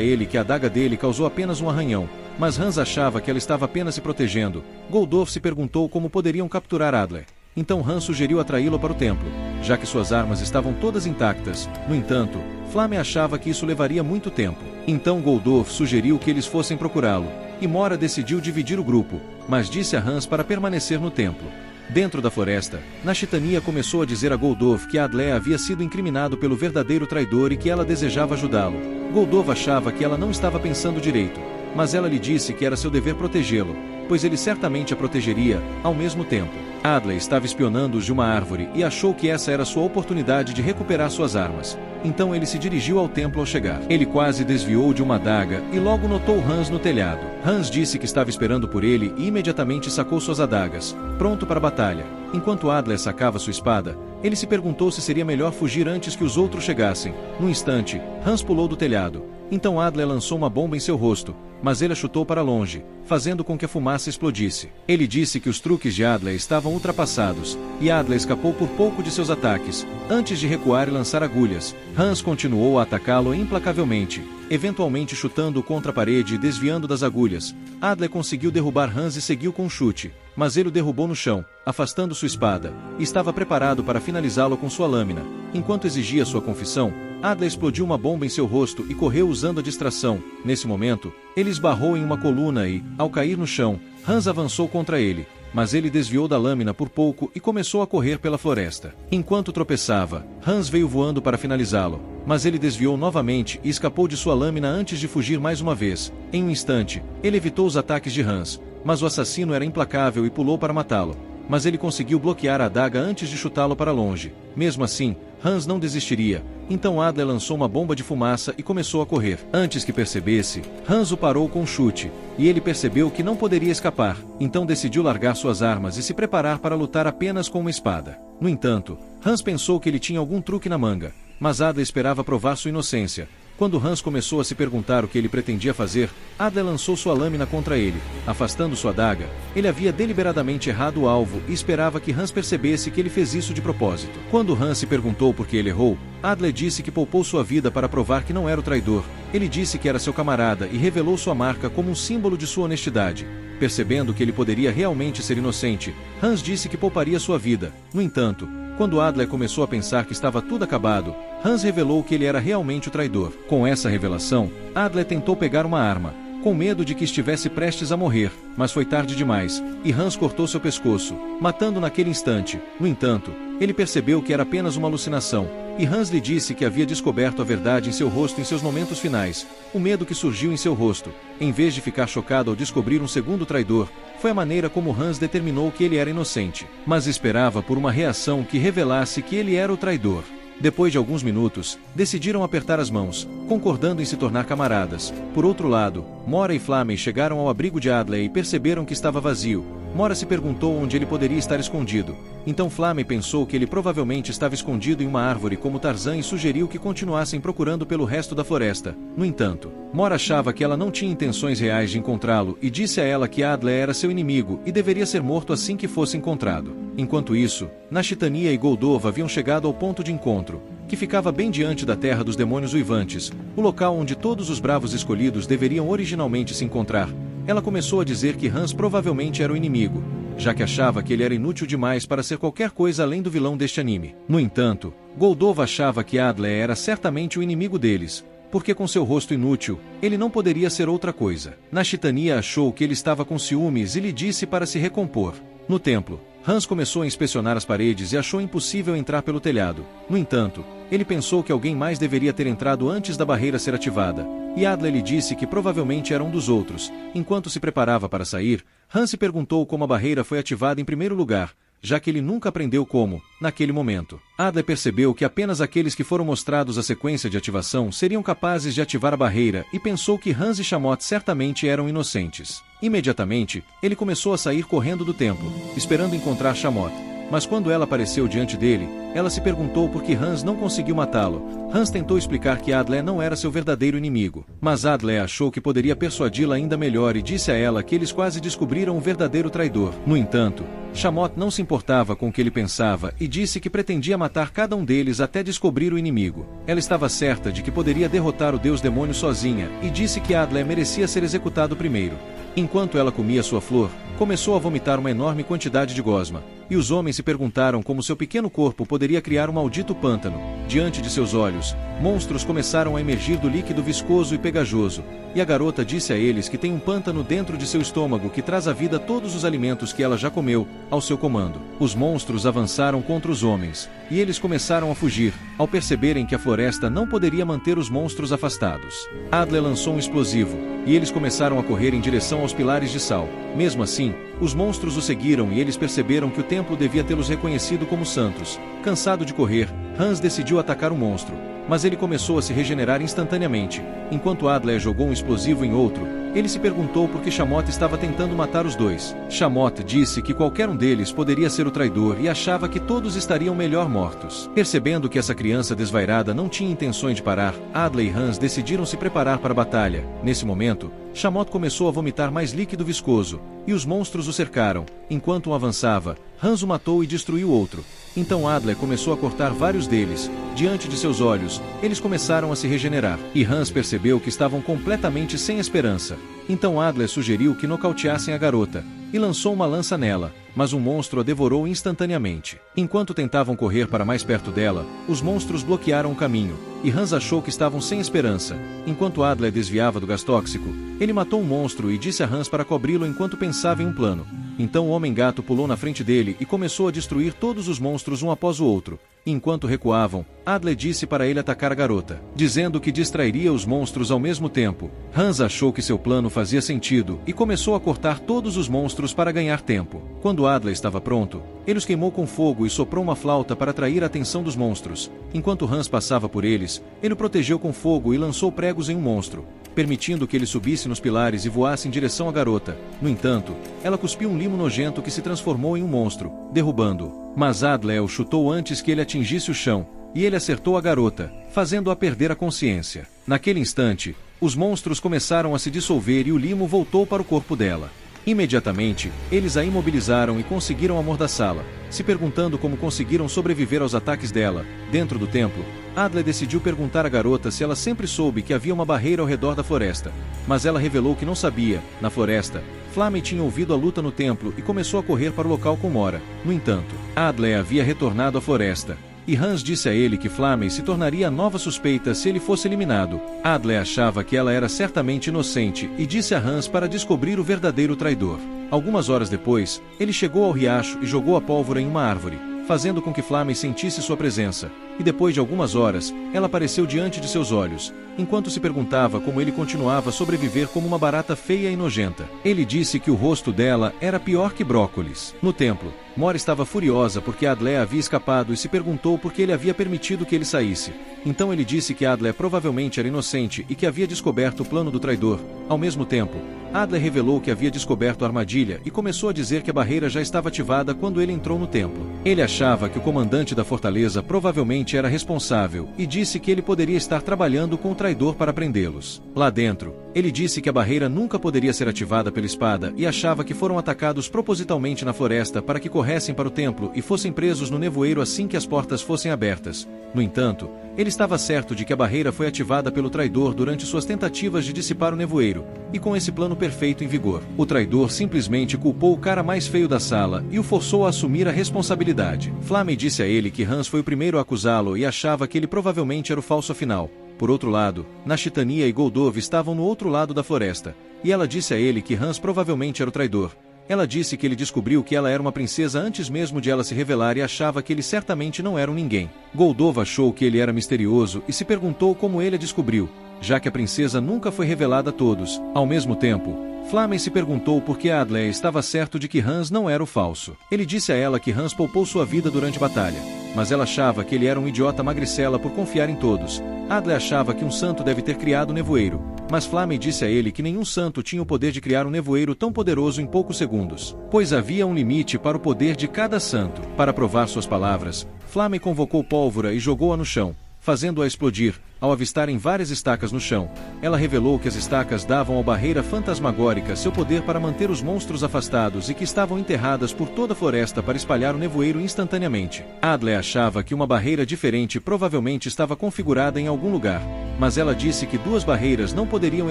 ele que a adaga dele causou apenas um arranhão, mas Hans achava que ela estava apenas se protegendo. Goldolf se perguntou como poderiam capturar Adler. Então Hans sugeriu atraí-lo para o templo, já que suas armas estavam todas intactas. No entanto, Flamey achava que isso levaria muito tempo. Então Goldolf sugeriu que eles fossem procurá-lo, e Mora decidiu dividir o grupo, mas disse a Hans para permanecer no templo. Dentro da floresta, Nashitania começou a dizer a Goldolf que Adler havia sido incriminado pelo verdadeiro traidor e que ela desejava ajudá-lo. Goldolf achava que ela não estava pensando direito, mas ela lhe disse que era seu dever protegê-lo, pois ele certamente a protegeria, ao mesmo tempo. Adler estava espionando-os de uma árvore e achou que essa era sua oportunidade de recuperar suas armas. Então ele se dirigiu ao templo ao chegar. Ele quase desviou de uma adaga e logo notou Hans no telhado. Hans disse que estava esperando por ele e imediatamente sacou suas adagas, pronto para a batalha. Enquanto Adler sacava sua espada, ele se perguntou se seria melhor fugir antes que os outros chegassem. No instante, Hans pulou do telhado. Então Adler lançou uma bomba em seu rosto, mas ele a chutou para longe, fazendo com que a fumaça explodisse. Ele disse que os truques de Adler estavam ultrapassados, e Adler escapou por pouco de seus ataques, antes de recuar e lançar agulhas. Hans continuou a atacá-lo implacavelmente, eventualmente chutando-o contra a parede e desviando das agulhas. Adler conseguiu derrubar Hans e seguiu com um chute, mas ele o derrubou no chão, afastando sua espada, e estava preparado para finalizá-lo com sua lâmina. Enquanto exigia sua confissão, Adler explodiu uma bomba em seu rosto e correu usando a distração. Nesse momento, ele esbarrou em uma coluna e, ao cair no chão, Hans avançou contra ele, mas ele desviou da lâmina por pouco e começou a correr pela floresta. Enquanto tropeçava, Hans veio voando para finalizá-lo, mas ele desviou novamente e escapou de sua lâmina antes de fugir mais uma vez. Em um instante, ele evitou os ataques de Hans, mas o assassino era implacável e pulou para matá-lo. Mas ele conseguiu bloquear a adaga antes de chutá-lo para longe. Mesmo assim, Hans não desistiria, então Adler lançou uma bomba de fumaça e começou a correr. Antes que percebesse, Hans o parou com um chute, e ele percebeu que não poderia escapar, então decidiu largar suas armas e se preparar para lutar apenas com uma espada. No entanto, Hans pensou que ele tinha algum truque na manga, mas Adler esperava provar sua inocência. Quando Hans começou a se perguntar o que ele pretendia fazer, Adler lançou sua lâmina contra ele. Afastando sua adaga, ele havia deliberadamente errado o alvo e esperava que Hans percebesse que ele fez isso de propósito. Quando Hans se perguntou por que ele errou, Adler disse que poupou sua vida para provar que não era o traidor. Ele disse que era seu camarada e revelou sua marca como um símbolo de sua honestidade. Percebendo que ele poderia realmente ser inocente, Hans disse que pouparia sua vida. No entanto, quando Adler começou a pensar que estava tudo acabado, Hans revelou que ele era realmente o traidor. Com essa revelação, Adler tentou pegar uma arma, com medo de que estivesse prestes a morrer, mas foi tarde demais, e Hans cortou seu pescoço, matando naquele instante. No entanto, ele percebeu que era apenas uma alucinação, e Hans lhe disse que havia descoberto a verdade em seu rosto em seus momentos finais. O medo que surgiu em seu rosto, em vez de ficar chocado ao descobrir um segundo traidor, foi a maneira como Hans determinou que ele era inocente, mas esperava por uma reação que revelasse que ele era o traidor. Depois de alguns minutos, decidiram apertar as mãos, concordando em se tornar camaradas. Por outro lado, Mora e Flamey chegaram ao abrigo de Adler e perceberam que estava vazio. Mora se perguntou onde ele poderia estar escondido. Então Flamey pensou que ele provavelmente estava escondido em uma árvore como Tarzan e sugeriu que continuassem procurando pelo resto da floresta. No entanto, Mora achava que ela não tinha intenções reais de encontrá-lo e disse a ela que Adler era seu inimigo e deveria ser morto assim que fosse encontrado. Enquanto isso, Nashitania e Goldolf haviam chegado ao ponto de encontro, que ficava bem diante da terra dos demônios uivantes, o local onde todos os bravos escolhidos deveriam originalmente se encontrar. Ela começou a dizer que Hans provavelmente era o inimigo, já que achava que ele era inútil demais para ser qualquer coisa além do vilão deste anime. No entanto, Goldolf achava que Adler era certamente o inimigo deles, porque com seu rosto inútil, ele não poderia ser outra coisa. Nashitania achou que ele estava com ciúmes e lhe disse para se recompor. No templo, Hans começou a inspecionar as paredes e achou impossível entrar pelo telhado. No entanto, ele pensou que alguém mais deveria ter entrado antes da barreira ser ativada, e Adler lhe disse que provavelmente era um dos outros. Enquanto se preparava para sair, Hans se perguntou como a barreira foi ativada em primeiro lugar, já que ele nunca aprendeu como, naquele momento. Adler percebeu que apenas aqueles que foram mostrados a sequência de ativação seriam capazes de ativar a barreira e pensou que Hans e Shamot certamente eram inocentes. Imediatamente, ele começou a sair correndo do templo, esperando encontrar Shamot. Mas quando ela apareceu diante dele, ela se perguntou por que Hans não conseguiu matá-lo. Hans tentou explicar que Adle não era seu verdadeiro inimigo, mas Adle achou que poderia persuadi-la ainda melhor e disse a ela que eles quase descobriram o verdadeiro traidor. No entanto, Shamot não se importava com o que ele pensava e disse que pretendia matar cada um deles até descobrir o inimigo. Ela estava certa de que poderia derrotar o deus demônio sozinha e disse que Adle merecia ser executado primeiro. Enquanto ela comia sua flor, começou a vomitar uma enorme quantidade de gosma, e os homens se perguntaram como seu pequeno corpo poderia criar um maldito pântano. Diante de seus olhos, monstros começaram a emergir do líquido viscoso e pegajoso, e a garota disse a eles que tem um pântano dentro de seu estômago que traz à vida todos os alimentos que ela já comeu, ao seu comando. Os monstros avançaram contra os homens, e eles começaram a fugir, ao perceberem que a floresta não poderia manter os monstros afastados. Adle lançou um explosivo, e eles começaram a correr em direção aos pilares de sal. Mesmo assim, os monstros os seguiram e eles perceberam que o templo devia tê-los reconhecido como santos. Cansado de correr, Hans decidiu atacar o monstro, mas ele começou a se regenerar instantaneamente. Enquanto Adle jogou um explosivo em outro, ele se perguntou por que Shamot estava tentando matar os dois. Shamot disse que qualquer um deles poderia ser o traidor e achava que todos estariam melhor mortos. Percebendo que essa criança desvairada não tinha intenções de parar, Adle e Hans decidiram se preparar para a batalha. Nesse momento, Shamot começou a vomitar mais líquido viscoso, e os monstros o cercaram. Enquanto um avançava, Hans o matou e destruiu outro. Então Adle começou a cortar vários deles. Diante de seus olhos, eles começaram a se regenerar, e Hans percebeu que estavam completamente sem esperança. Então Adle sugeriu que nocauteassem a garota, e lançou uma lança nela, mas um monstro a devorou instantaneamente. Enquanto tentavam correr para mais perto dela, os monstros bloquearam o caminho, e Hans achou que estavam sem esperança. Enquanto Adle desviava do gás tóxico, ele matou um monstro e disse a Hans para cobri-lo enquanto pensava em um plano. Então o Homem-Gato pulou na frente dele e começou a destruir todos os monstros um após o outro. Enquanto recuavam, Adle disse para ele atacar a garota, dizendo que distrairia os monstros ao mesmo tempo. Hans achou que seu plano fazia sentido e começou a cortar todos os monstros para ganhar tempo. Quando Adle estava pronto, ele os queimou com fogo e soprou uma flauta para atrair a atenção dos monstros. Enquanto Hans passava por eles, ele o protegeu com fogo e lançou pregos em um monstro, permitindo que ele subisse nos pilares e voasse em direção à garota. No entanto, ela cuspiu um limo nojento que se transformou em um monstro, derrubando-o. Mas Adle o chutou antes que ele atingisse o chão, e ele acertou a garota, fazendo-a perder a consciência. Naquele instante, os monstros começaram a se dissolver e o limo voltou para o corpo dela. Imediatamente, eles a imobilizaram e conseguiram amordaçá-la, se perguntando como conseguiram sobreviver aos ataques dela. Dentro do templo, Adle decidiu perguntar à garota se ela sempre soube que havia uma barreira ao redor da floresta, mas ela revelou que não sabia. Na floresta, Flamey tinha ouvido a luta no templo e começou a correr para o local com Mora. No entanto, Adle havia retornado à floresta, e Hans disse a ele que Flamey se tornaria a nova suspeita se ele fosse eliminado. Adle achava que ela era certamente inocente e disse a Hans para descobrir o verdadeiro traidor. Algumas horas depois, ele chegou ao riacho e jogou a pólvora em uma árvore, fazendo com que Flamey sentisse sua presença, e depois de algumas horas, ela apareceu diante de seus olhos, enquanto se perguntava como ele continuava a sobreviver como uma barata feia e nojenta. Ele disse que o rosto dela era pior que brócolis. No templo, Mora estava furiosa porque Adle havia escapado e se perguntou por que ele havia permitido que ele saísse. Então ele disse que Adle provavelmente era inocente e que havia descoberto o plano do traidor. Ao mesmo tempo, Adle revelou que havia descoberto a armadilha e começou a dizer que a barreira já estava ativada quando ele entrou no templo. Ele achava que o comandante da fortaleza provavelmente era responsável e disse que ele poderia estar trabalhando com o traidor para prendê-los. Lá dentro, ele disse que a barreira nunca poderia ser ativada pela espada e achava que foram atacados propositalmente na floresta para que corressem para o templo e fossem presos no nevoeiro assim que as portas fossem abertas. No entanto, ele estava certo de que a barreira foi ativada pelo traidor durante suas tentativas de dissipar o nevoeiro, e com esse plano perfeito em vigor, o traidor simplesmente culpou o cara mais feio da sala e o forçou a assumir a responsabilidade. Flamey disse a ele que Hans foi o primeiro a acusá-lo e achava que ele provavelmente era o falso afinal. Por outro lado, Nashitania e Goldov estavam no outro lado da floresta, e ela disse a ele que Hans provavelmente era o traidor. Ela disse que ele descobriu que ela era uma princesa antes mesmo de ela se revelar e achava que ele certamente não era um ninguém. Goldov achou que ele era misterioso e se perguntou como ele a descobriu, já que a princesa nunca foi revelada a todos. Ao mesmo tempo, Flamey se perguntou por que Adler estava certo de que Hans não era o falso. Ele disse a ela que Hans poupou sua vida durante a batalha, mas ela achava que ele era um idiota magricela por confiar em todos. Adler achava que um santo deve ter criado o nevoeiro, mas Flamey disse a ele que nenhum santo tinha o poder de criar um nevoeiro tão poderoso em poucos segundos, pois havia um limite para o poder de cada santo. Para provar suas palavras, Flamey convocou pólvora e jogou-a no chão, fazendo-a explodir. Ao avistarem várias estacas no chão, ela revelou que as estacas davam à barreira fantasmagórica seu poder para manter os monstros afastados e que estavam enterradas por toda a floresta para espalhar o nevoeiro instantaneamente. Adler achava que uma barreira diferente provavelmente estava configurada em algum lugar, mas ela disse que duas barreiras não poderiam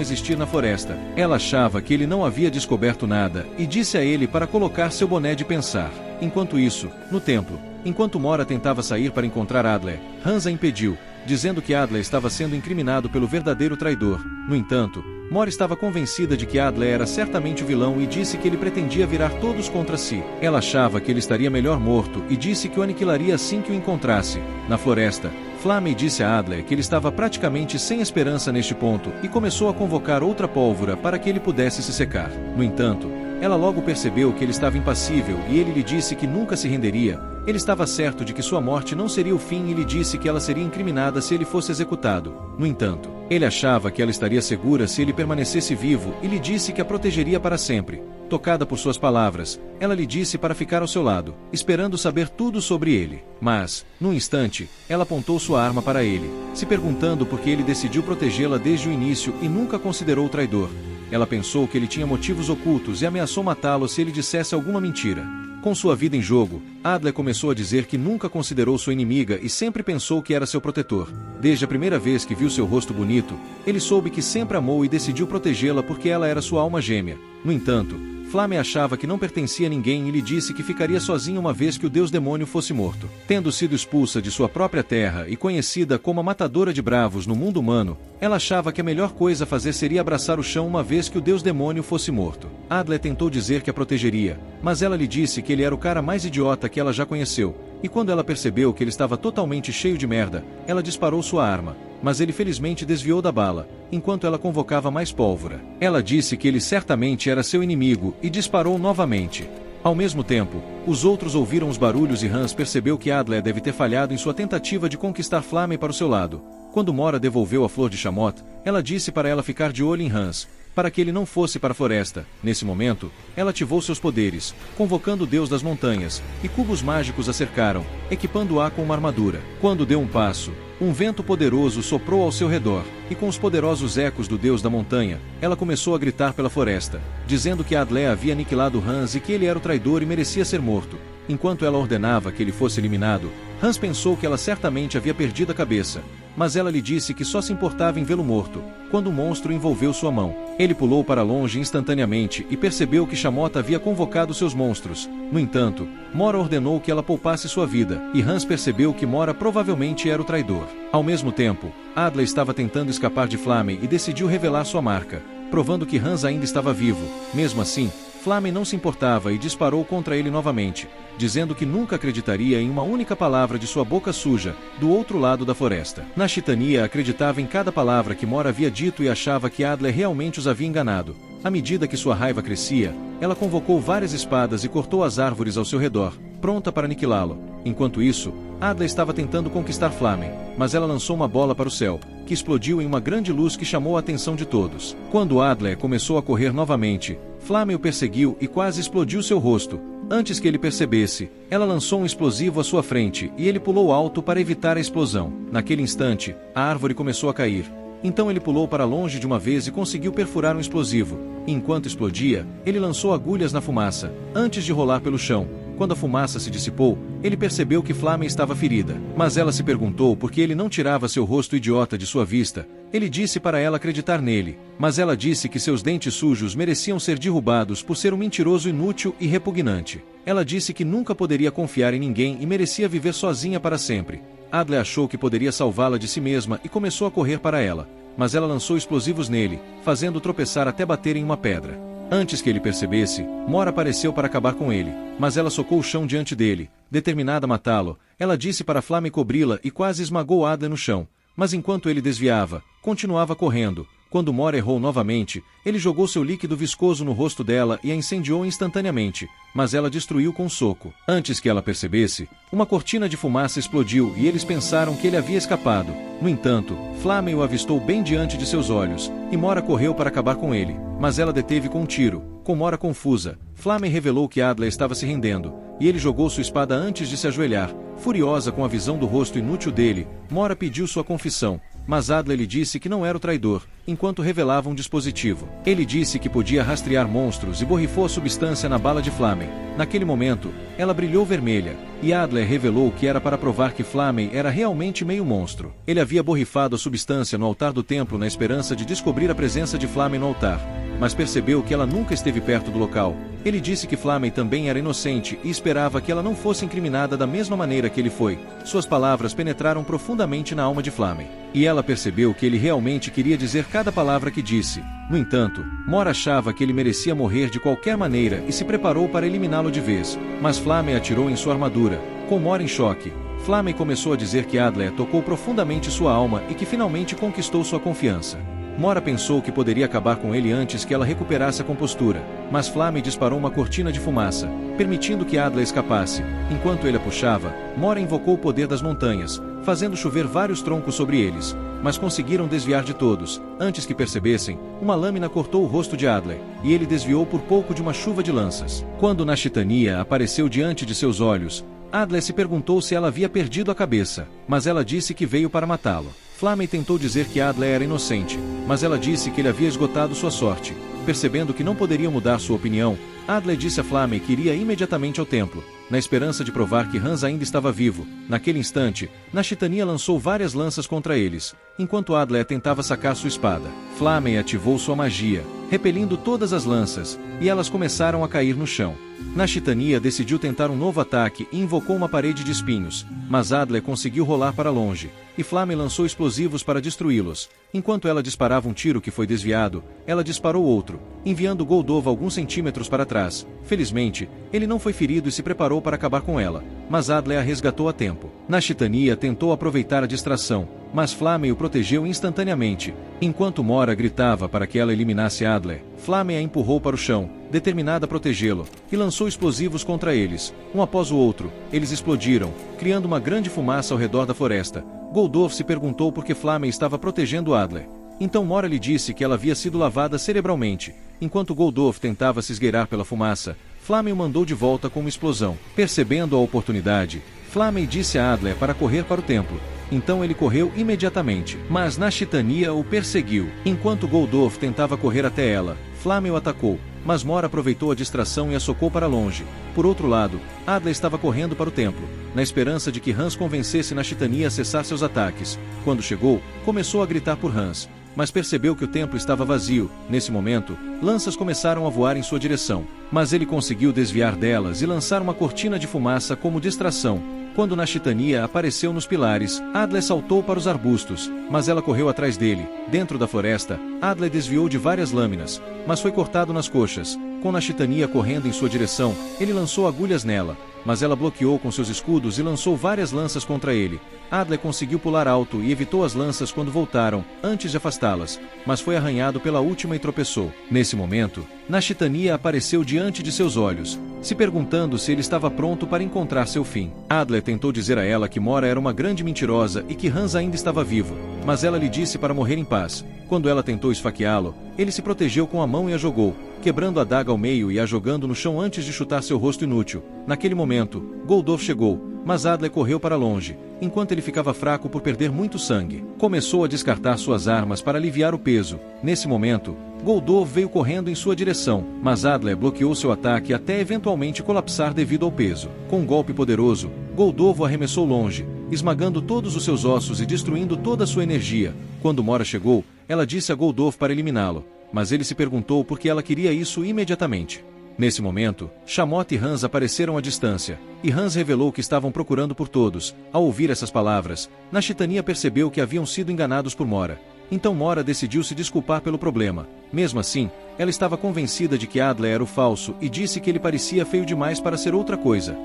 existir na floresta. Ela achava que ele não havia descoberto nada e disse a ele para colocar seu boné de pensar. Enquanto isso, no templo, enquanto Mora tentava sair para encontrar Adler, Hans a impediu, dizendo que Adler estava sendo incriminado pelo verdadeiro traidor. No entanto, Mora estava convencida de que Adler era certamente o vilão e disse que ele pretendia virar todos contra si. Ela achava que ele estaria melhor morto e disse que o aniquilaria assim que o encontrasse. Na floresta, Flamey disse a Adler que ele estava praticamente sem esperança neste ponto e começou a convocar outra pólvora para que ele pudesse se secar. No entanto, ela logo percebeu que ele estava impassível e ele lhe disse que nunca se renderia. Ele estava certo de que sua morte não seria o fim e lhe disse que ela seria incriminada se ele fosse executado. No entanto, ele achava que ela estaria segura se ele permanecesse vivo e lhe disse que a protegeria para sempre. Tocada por suas palavras, ela lhe disse para ficar ao seu lado, esperando saber tudo sobre ele. Mas, num instante, ela apontou sua arma para ele, se perguntando por que ele decidiu protegê-la desde o início e nunca considerou o traidor. Ela pensou que ele tinha motivos ocultos e ameaçou matá-lo se ele dissesse alguma mentira. Com sua vida em jogo, Adler começou a dizer que nunca considerou sua inimiga e sempre pensou que era seu protetor. Desde a primeira vez que viu seu rosto bonito, ele soube que sempre amou e decidiu protegê-la porque ela era sua alma gêmea. No entanto, Flamey achava que não pertencia a ninguém e lhe disse que ficaria sozinha uma vez que o deus demônio fosse morto. Tendo sido expulsa de sua própria terra e conhecida como a matadora de bravos no mundo humano, ela achava que a melhor coisa a fazer seria abraçar o chão uma vez que o deus demônio fosse morto. Adler tentou dizer que a protegeria, mas ela lhe disse que ele era o cara mais idiota que ela já conheceu, e quando ela percebeu que ele estava totalmente cheio de merda, ela disparou sua arma, mas ele felizmente desviou da bala, enquanto ela convocava mais pólvora. Ela disse que ele certamente era seu inimigo e disparou novamente. Ao mesmo tempo, os outros ouviram os barulhos e Hans percebeu que Adler deve ter falhado em sua tentativa de conquistar Flamey para o seu lado. Quando Mora devolveu a flor de Shamot, ela disse para ela ficar de olho em Hans, para que ele não fosse para a floresta. Nesse momento, ela ativou seus poderes, convocando o deus das montanhas, e cubos mágicos a cercaram, equipando-a com uma armadura. Quando deu um passo, um vento poderoso soprou ao seu redor, e com os poderosos ecos do deus da montanha, ela começou a gritar pela floresta, dizendo que Adler havia aniquilado Hans e que ele era o traidor e merecia ser morto. Enquanto ela ordenava que ele fosse eliminado, Hans pensou que ela certamente havia perdido a cabeça, mas ela lhe disse que só se importava em vê-lo morto, quando o monstro envolveu sua mão. Ele pulou para longe instantaneamente e percebeu que Shamot havia convocado seus monstros. No entanto, Mora ordenou que ela poupasse sua vida, e Hans percebeu que Mora provavelmente era o traidor. Ao mesmo tempo, Adler estava tentando escapar de Flamey e decidiu revelar sua marca, provando que Hans ainda estava vivo. Mesmo assim, Flamey não se importava e disparou contra ele novamente, dizendo que nunca acreditaria em uma única palavra de sua boca suja, do outro lado da floresta. Nashitania acreditava em cada palavra que Mora havia dito e achava que Adler realmente os havia enganado. À medida que sua raiva crescia, ela convocou várias espadas e cortou as árvores ao seu redor, pronta para aniquilá-lo. Enquanto isso, Adler estava tentando conquistar Flamey, mas ela lançou uma bola para o céu, que explodiu em uma grande luz que chamou a atenção de todos. Quando Adler começou a correr novamente, Flamey o perseguiu e quase explodiu seu rosto. Antes que ele percebesse, ela lançou um explosivo à sua frente e ele pulou alto para evitar a explosão. Naquele instante, a árvore começou a cair. Então ele pulou para longe de uma vez e conseguiu perfurar um explosivo. Enquanto explodia, ele lançou agulhas na fumaça, antes de rolar pelo chão. Quando a fumaça se dissipou, ele percebeu que Flamey estava ferida. Mas ela se perguntou por que ele não tirava seu rosto idiota de sua vista. Ele disse para ela acreditar nele, mas ela disse que seus dentes sujos mereciam ser derrubados por ser um mentiroso inútil e repugnante. Ela disse que nunca poderia confiar em ninguém e merecia viver sozinha para sempre. Adler achou que poderia salvá-la de si mesma e começou a correr para ela, mas ela lançou explosivos nele, fazendo-o tropeçar até bater em uma pedra. Antes que ele percebesse, Mora apareceu para acabar com ele, mas ela socou o chão diante dele, determinada a matá-lo. Ela disse para Flamey cobri-la e quase esmagou Adler no chão, mas enquanto ele desviava, continuava correndo. Quando Mora errou novamente, ele jogou seu líquido viscoso no rosto dela e a incendiou instantaneamente, mas ela destruiu com um soco. Antes que ela percebesse, uma cortina de fumaça explodiu e eles pensaram que ele havia escapado. No entanto, Flamey o avistou bem diante de seus olhos, e Mora correu para acabar com ele, mas ela deteve com um tiro. Com Mora confusa, Flamey revelou que Adler estava se rendendo, e ele jogou sua espada antes de se ajoelhar. Furiosa com a visão do rosto inútil dele, Mora pediu sua confissão, mas Adler lhe disse que não era o traidor, enquanto revelava um dispositivo. Ele disse que podia rastrear monstros e borrifou a substância na bala de Flamey. Naquele momento, ela brilhou vermelha, e Adler revelou que era para provar que Flamey era realmente meio monstro. Ele havia borrifado a substância no altar do templo na esperança de descobrir a presença de Flamey no altar, mas percebeu que ela nunca esteve perto do local. Ele disse que Flamey também era inocente e esperava que ela não fosse incriminada da mesma maneira que ele foi. Suas palavras penetraram profundamente na alma de Flamey, e ela percebeu que ele realmente queria dizer cada palavra que disse. No entanto, Mora achava que ele merecia morrer de qualquer maneira e se preparou para eliminá-lo de vez, mas Flamey atirou em sua armadura. Com Mora em choque, Flamey começou a dizer que Adler tocou profundamente sua alma e que finalmente conquistou sua confiança. Mora pensou que poderia acabar com ele antes que ela recuperasse a compostura, mas Flamey disparou uma cortina de fumaça, permitindo que Adler escapasse. Enquanto ele a puxava, Mora invocou o poder das montanhas, fazendo chover vários troncos sobre eles, mas conseguiram desviar de todos. Antes que percebessem, uma lâmina cortou o rosto de Adler, e ele desviou por pouco de uma chuva de lanças. Quando Nashitania apareceu diante de seus olhos, Adler se perguntou se ela havia perdido a cabeça, mas ela disse que veio para matá-lo. Flamey tentou dizer que Adler era inocente, mas ela disse que ele havia esgotado sua sorte. Percebendo que não poderiam mudar sua opinião, Adler disse a Flamey que iria imediatamente ao templo, na esperança de provar que Hans ainda estava vivo. Naquele instante, Nashitania lançou várias lanças contra eles, enquanto Adler tentava sacar sua espada. Flamey ativou sua magia, repelindo todas as lanças, e elas começaram a cair no chão. Nashitania decidiu tentar um novo ataque e invocou uma parede de espinhos, mas Adler conseguiu rolar para longe, e Flamey lançou explosivos para destruí-los. Enquanto ela disparava um tiro que foi desviado, ela disparou outro, enviando Goldov alguns centímetros para trás. Felizmente, ele não foi ferido e se preparou para acabar com ela, mas Adler a resgatou a tempo. Nashitania tentou aproveitar a distração, mas Flamey o protegeu instantaneamente. Enquanto Mora gritava para que ela eliminasse Adler, Flamey a empurrou para o chão, determinada a protegê-lo, e lançou explosivos contra eles. Um após o outro, eles explodiram, criando uma grande fumaça ao redor da floresta. Goldov se perguntou por que Flamey estava protegendo Adler. Então Mora lhe disse que ela havia sido lavada cerebralmente. Enquanto Goldov tentava se esgueirar pela fumaça, Flamey o mandou de volta com uma explosão. Percebendo a oportunidade, Flamey disse a Adler para correr para o templo. Então ele correu imediatamente, mas Nashitania o perseguiu. Enquanto Goldov tentava correr até ela, Flamey o atacou, mas Mora aproveitou a distração e a socou para longe. Por outro lado, Adler estava correndo para o templo, na esperança de que Hans convencesse Nashitania a cessar seus ataques. Quando chegou, começou a gritar por Hans, mas percebeu que o templo estava vazio. Nesse momento, lanças começaram a voar em sua direção, mas ele conseguiu desviar delas e lançar uma cortina de fumaça como distração. Quando Nashitania apareceu nos pilares, Adler saltou para os arbustos, mas ela correu atrás dele. Dentro da floresta, Adler desviou de várias lâminas, mas foi cortado nas coxas. Com Nashitania correndo em sua direção, ele lançou agulhas nela, mas ela bloqueou com seus escudos e lançou várias lanças contra ele. Adler conseguiu pular alto e evitou as lanças quando voltaram, antes de afastá-las, mas foi arranhado pela última e tropeçou. Nesse momento, Nashitania apareceu diante de seus olhos, se perguntando se ele estava pronto para encontrar seu fim. Adler tentou dizer a ela que Mora era uma grande mentirosa e que Hans ainda estava vivo, mas ela lhe disse para morrer em paz. Quando ela tentou esfaqueá-lo, ele se protegeu com a mão e a jogou, quebrando a adaga ao meio e a jogando no chão antes de chutar seu rosto inútil. Naquele momento, Goldov chegou, mas Adler correu para longe, enquanto ele ficava fraco por perder muito sangue. Começou a descartar suas armas para aliviar o peso. Nesse momento, Goldov veio correndo em sua direção, mas Adler bloqueou seu ataque até eventualmente colapsar devido ao peso. Com um golpe poderoso, Goldov o arremessou longe, esmagando todos os seus ossos e destruindo toda a sua energia. Quando Mora chegou, ela disse a Goldov para eliminá-lo, mas ele se perguntou por que ela queria isso imediatamente. Nesse momento, Shamot e Hans apareceram à distância, e Hans revelou que estavam procurando por todos. Ao ouvir essas palavras, Nashitania percebeu que haviam sido enganados por Mora. Então Mora decidiu se desculpar pelo problema. Mesmo assim, ela estava convencida de que Adler era o falso e disse que ele parecia feio demais para ser outra coisa.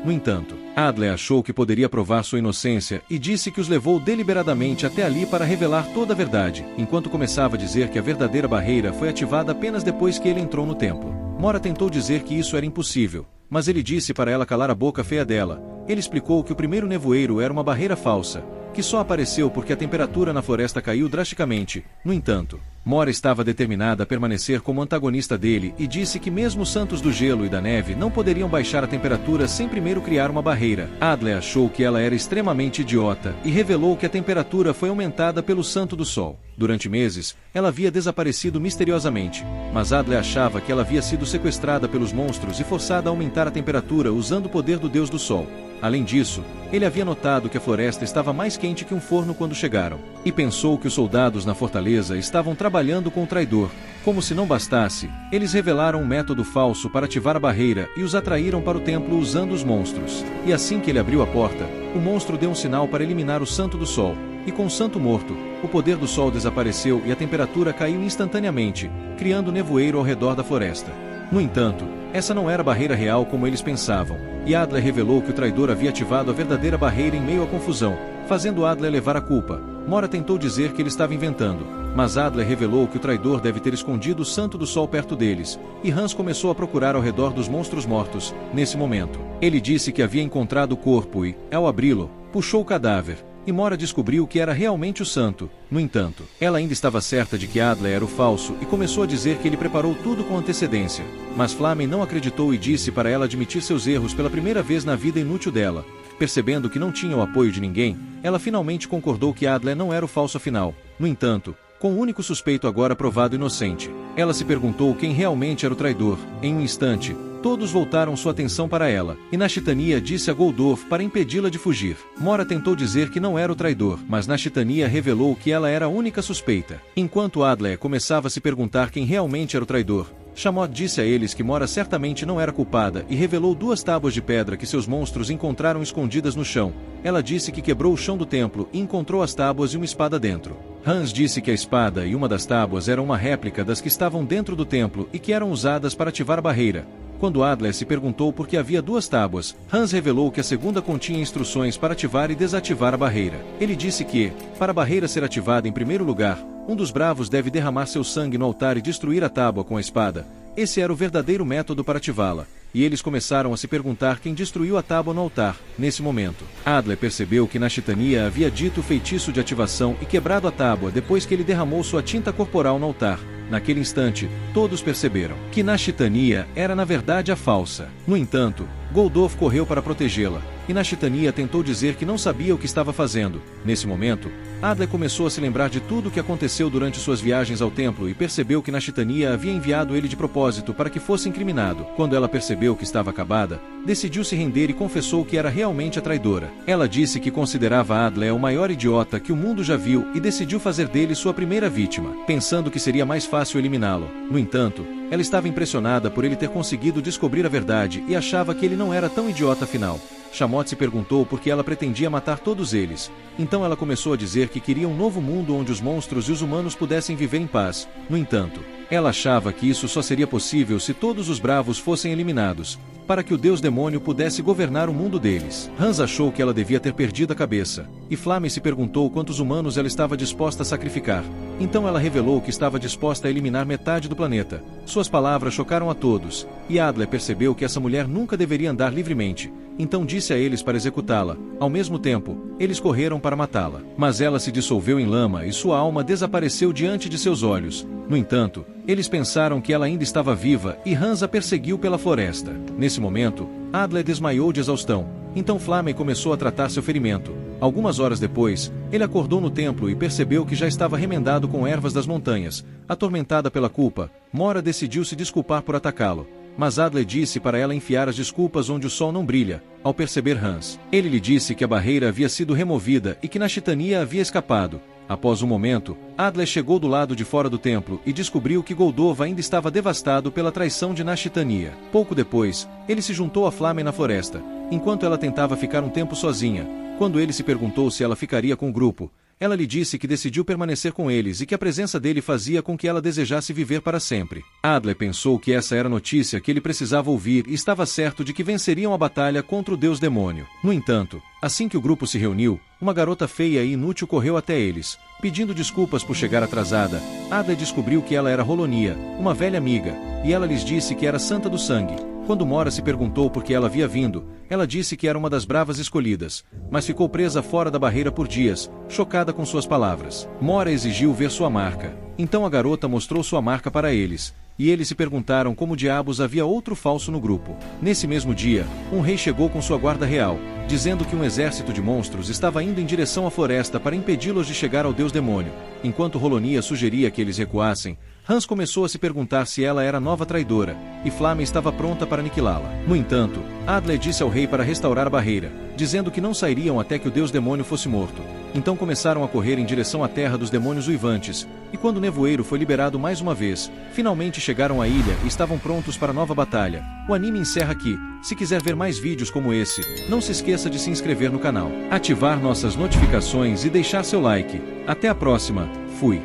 No entanto, Adler achou que poderia provar sua inocência e disse que os levou deliberadamente até ali para revelar toda a verdade, enquanto começava a dizer que a verdadeira barreira foi ativada apenas depois que ele entrou no templo. Mora tentou dizer que isso era impossível, mas ele disse para ela calar a boca feia dela. Ele explicou que o primeiro nevoeiro era uma barreira falsa, que só apareceu porque a temperatura na floresta caiu drasticamente. No entanto, Mora estava determinada a permanecer como antagonista dele e disse que mesmo os santos do gelo e da neve não poderiam baixar a temperatura sem primeiro criar uma barreira. Adler achou que ela era extremamente idiota e revelou que a temperatura foi aumentada pelo santo do sol. Durante meses, ela havia desaparecido misteriosamente, mas Adler achava que ela havia sido sequestrada pelos monstros e forçada a aumentar a temperatura usando o poder do deus do sol. Além disso, ele havia notado que a floresta estava mais quente que um forno quando chegaram, e pensou que os soldados na fortaleza estavam trabalhando com o traidor. Como se não bastasse, eles revelaram um método falso para ativar a barreira e os atraíram para o templo usando os monstros. E assim que ele abriu a porta, o monstro deu um sinal para eliminar o santo do sol, e com o santo morto, o poder do sol desapareceu e a temperatura caiu instantaneamente, criando nevoeiro ao redor da floresta. No entanto, essa não era a barreira real como eles pensavam, e Adler revelou que o traidor havia ativado a verdadeira barreira em meio à confusão, fazendo Adler levar a culpa. Mora tentou dizer que ele estava inventando, mas Adler revelou que o traidor deve ter escondido o santo do sol perto deles, e Hans começou a procurar ao redor dos monstros mortos. Nesse momento, ele disse que havia encontrado o corpo e, ao abri-lo, puxou o cadáver, e Mora descobriu que era realmente o santo. No entanto, ela ainda estava certa de que Adler era o falso e começou a dizer que ele preparou tudo com antecedência. Mas Flamen não acreditou e disse para ela admitir seus erros pela primeira vez na vida inútil dela. Percebendo que não tinha o apoio de ninguém, ela finalmente concordou que Adler não era o falso afinal. No entanto, com o único suspeito agora provado inocente, ela se perguntou quem realmente era o traidor. Em um instante, todos voltaram sua atenção para ela, e Nashitania disse a Goldorf para impedi-la de fugir. Mora tentou dizer que não era o traidor, mas Nashitania revelou que ela era a única suspeita. Enquanto Adler começava a se perguntar quem realmente era o traidor, Shamot disse a eles que Mora certamente não era culpada e revelou 2 tábuas de pedra que seus monstros encontraram escondidas no chão. Ela disse que quebrou o chão do templo e encontrou as tábuas e uma espada dentro. Hans disse que a espada e uma das tábuas eram uma réplica das que estavam dentro do templo e que eram usadas para ativar a barreira. Quando Adler se perguntou por que havia 2 tábuas, Hans revelou que a segunda continha instruções para ativar e desativar a barreira. Ele disse que, para a barreira ser ativada em primeiro lugar, um dos bravos deve derramar seu sangue no altar e destruir a tábua com a espada. Esse era o verdadeiro método para ativá-la, e eles começaram a se perguntar quem destruiu a tábua no altar. Nesse momento, Adler percebeu que Nashitania havia dito o feitiço de ativação e quebrado a tábua depois que ele derramou sua tinta corporal no altar. Naquele instante, todos perceberam que Nashitania era na verdade a falsa. No entanto, Goldorf correu para protegê-la, e Nashitania tentou dizer que não sabia o que estava fazendo. Nesse momento, Adler começou a se lembrar de tudo o que aconteceu durante suas viagens ao templo e percebeu que Nashitania havia enviado ele de propósito para que fosse incriminado. Quando ela percebeu que estava acabada, decidiu se render e confessou que era realmente a traidora. Ela disse que considerava Adler o maior idiota que o mundo já viu e decidiu fazer dele sua primeira vítima, pensando que seria mais fácil eliminá-lo. No entanto, ela estava impressionada por ele ter conseguido descobrir a verdade e achava que ele não era tão idiota afinal. Shamot se perguntou por que ela pretendia matar todos eles. Então ela começou a dizer que queria um novo mundo onde os monstros e os humanos pudessem viver em paz. No entanto, ela achava que isso só seria possível se todos os bravos fossem eliminados, para que o deus demônio pudesse governar o mundo deles. Hans achou que ela devia ter perdido a cabeça, e Flamen se perguntou quantos humanos ela estava disposta a sacrificar. Então ela revelou que estava disposta a eliminar metade do planeta. Suas palavras chocaram a todos, e Adler percebeu que essa mulher nunca deveria andar livremente. Então disse a eles para executá-la. Ao mesmo tempo, eles correram para matá-la. Mas ela se dissolveu em lama e sua alma desapareceu diante de seus olhos. No entanto, eles pensaram que ela ainda estava viva e Hans a perseguiu pela floresta. Nesse momento, Adler desmaiou de exaustão. Então Flamen começou a tratar seu ferimento. Algumas horas depois, ele acordou no templo e percebeu que já estava remendado com ervas das montanhas. Atormentada pela culpa, Mora decidiu se desculpar por atacá-lo. Mas Adler disse para ela enfiar as desculpas onde o sol não brilha. Ao perceber Hans, ele lhe disse que a barreira havia sido removida e que Nashitania havia escapado. Após um momento, Adler chegou do lado de fora do templo e descobriu que Goldorf ainda estava devastado pela traição de Nashitania. Pouco depois, ele se juntou a Flamen na floresta, enquanto ela tentava ficar um tempo sozinha. Quando ele se perguntou se ela ficaria com o grupo, ela lhe disse que decidiu permanecer com eles e que a presença dele fazia com que ela desejasse viver para sempre. Adler pensou que essa era a notícia que ele precisava ouvir e estava certo de que venceriam a batalha contra o deus demônio. No entanto, assim que o grupo se reuniu, uma garota feia e inútil correu até eles. Pedindo desculpas por chegar atrasada, Adler descobriu que ela era Rolonia, uma velha amiga, e ela lhes disse que era Santa do Sangue. Quando Mora se perguntou por que ela havia vindo, ela disse que era uma das bravas escolhidas, mas ficou presa fora da barreira por dias, chocada com suas palavras. Mora exigiu ver sua marca. Então a garota mostrou sua marca para eles, e eles se perguntaram como diabos havia outro falso no grupo. Nesse mesmo dia, um rei chegou com sua guarda real, dizendo que um exército de monstros estava indo em direção à floresta para impedi-los de chegar ao deus demônio. Enquanto Rolonia sugeria que eles recuassem, Hans começou a se perguntar se ela era a nova traidora, e Flamme estava pronta para aniquilá-la. No entanto, Adler disse ao rei para restaurar a barreira, dizendo que não sairiam até que o deus demônio fosse morto. Então começaram a correr em direção à terra dos demônios uivantes, e quando o nevoeiro foi liberado mais uma vez, finalmente chegaram à ilha e estavam prontos para a nova batalha. O anime encerra aqui. Se quiser ver mais vídeos como esse, não se esqueça de se inscrever no canal, ativar nossas notificações e deixar seu like. Até a próxima. Fui.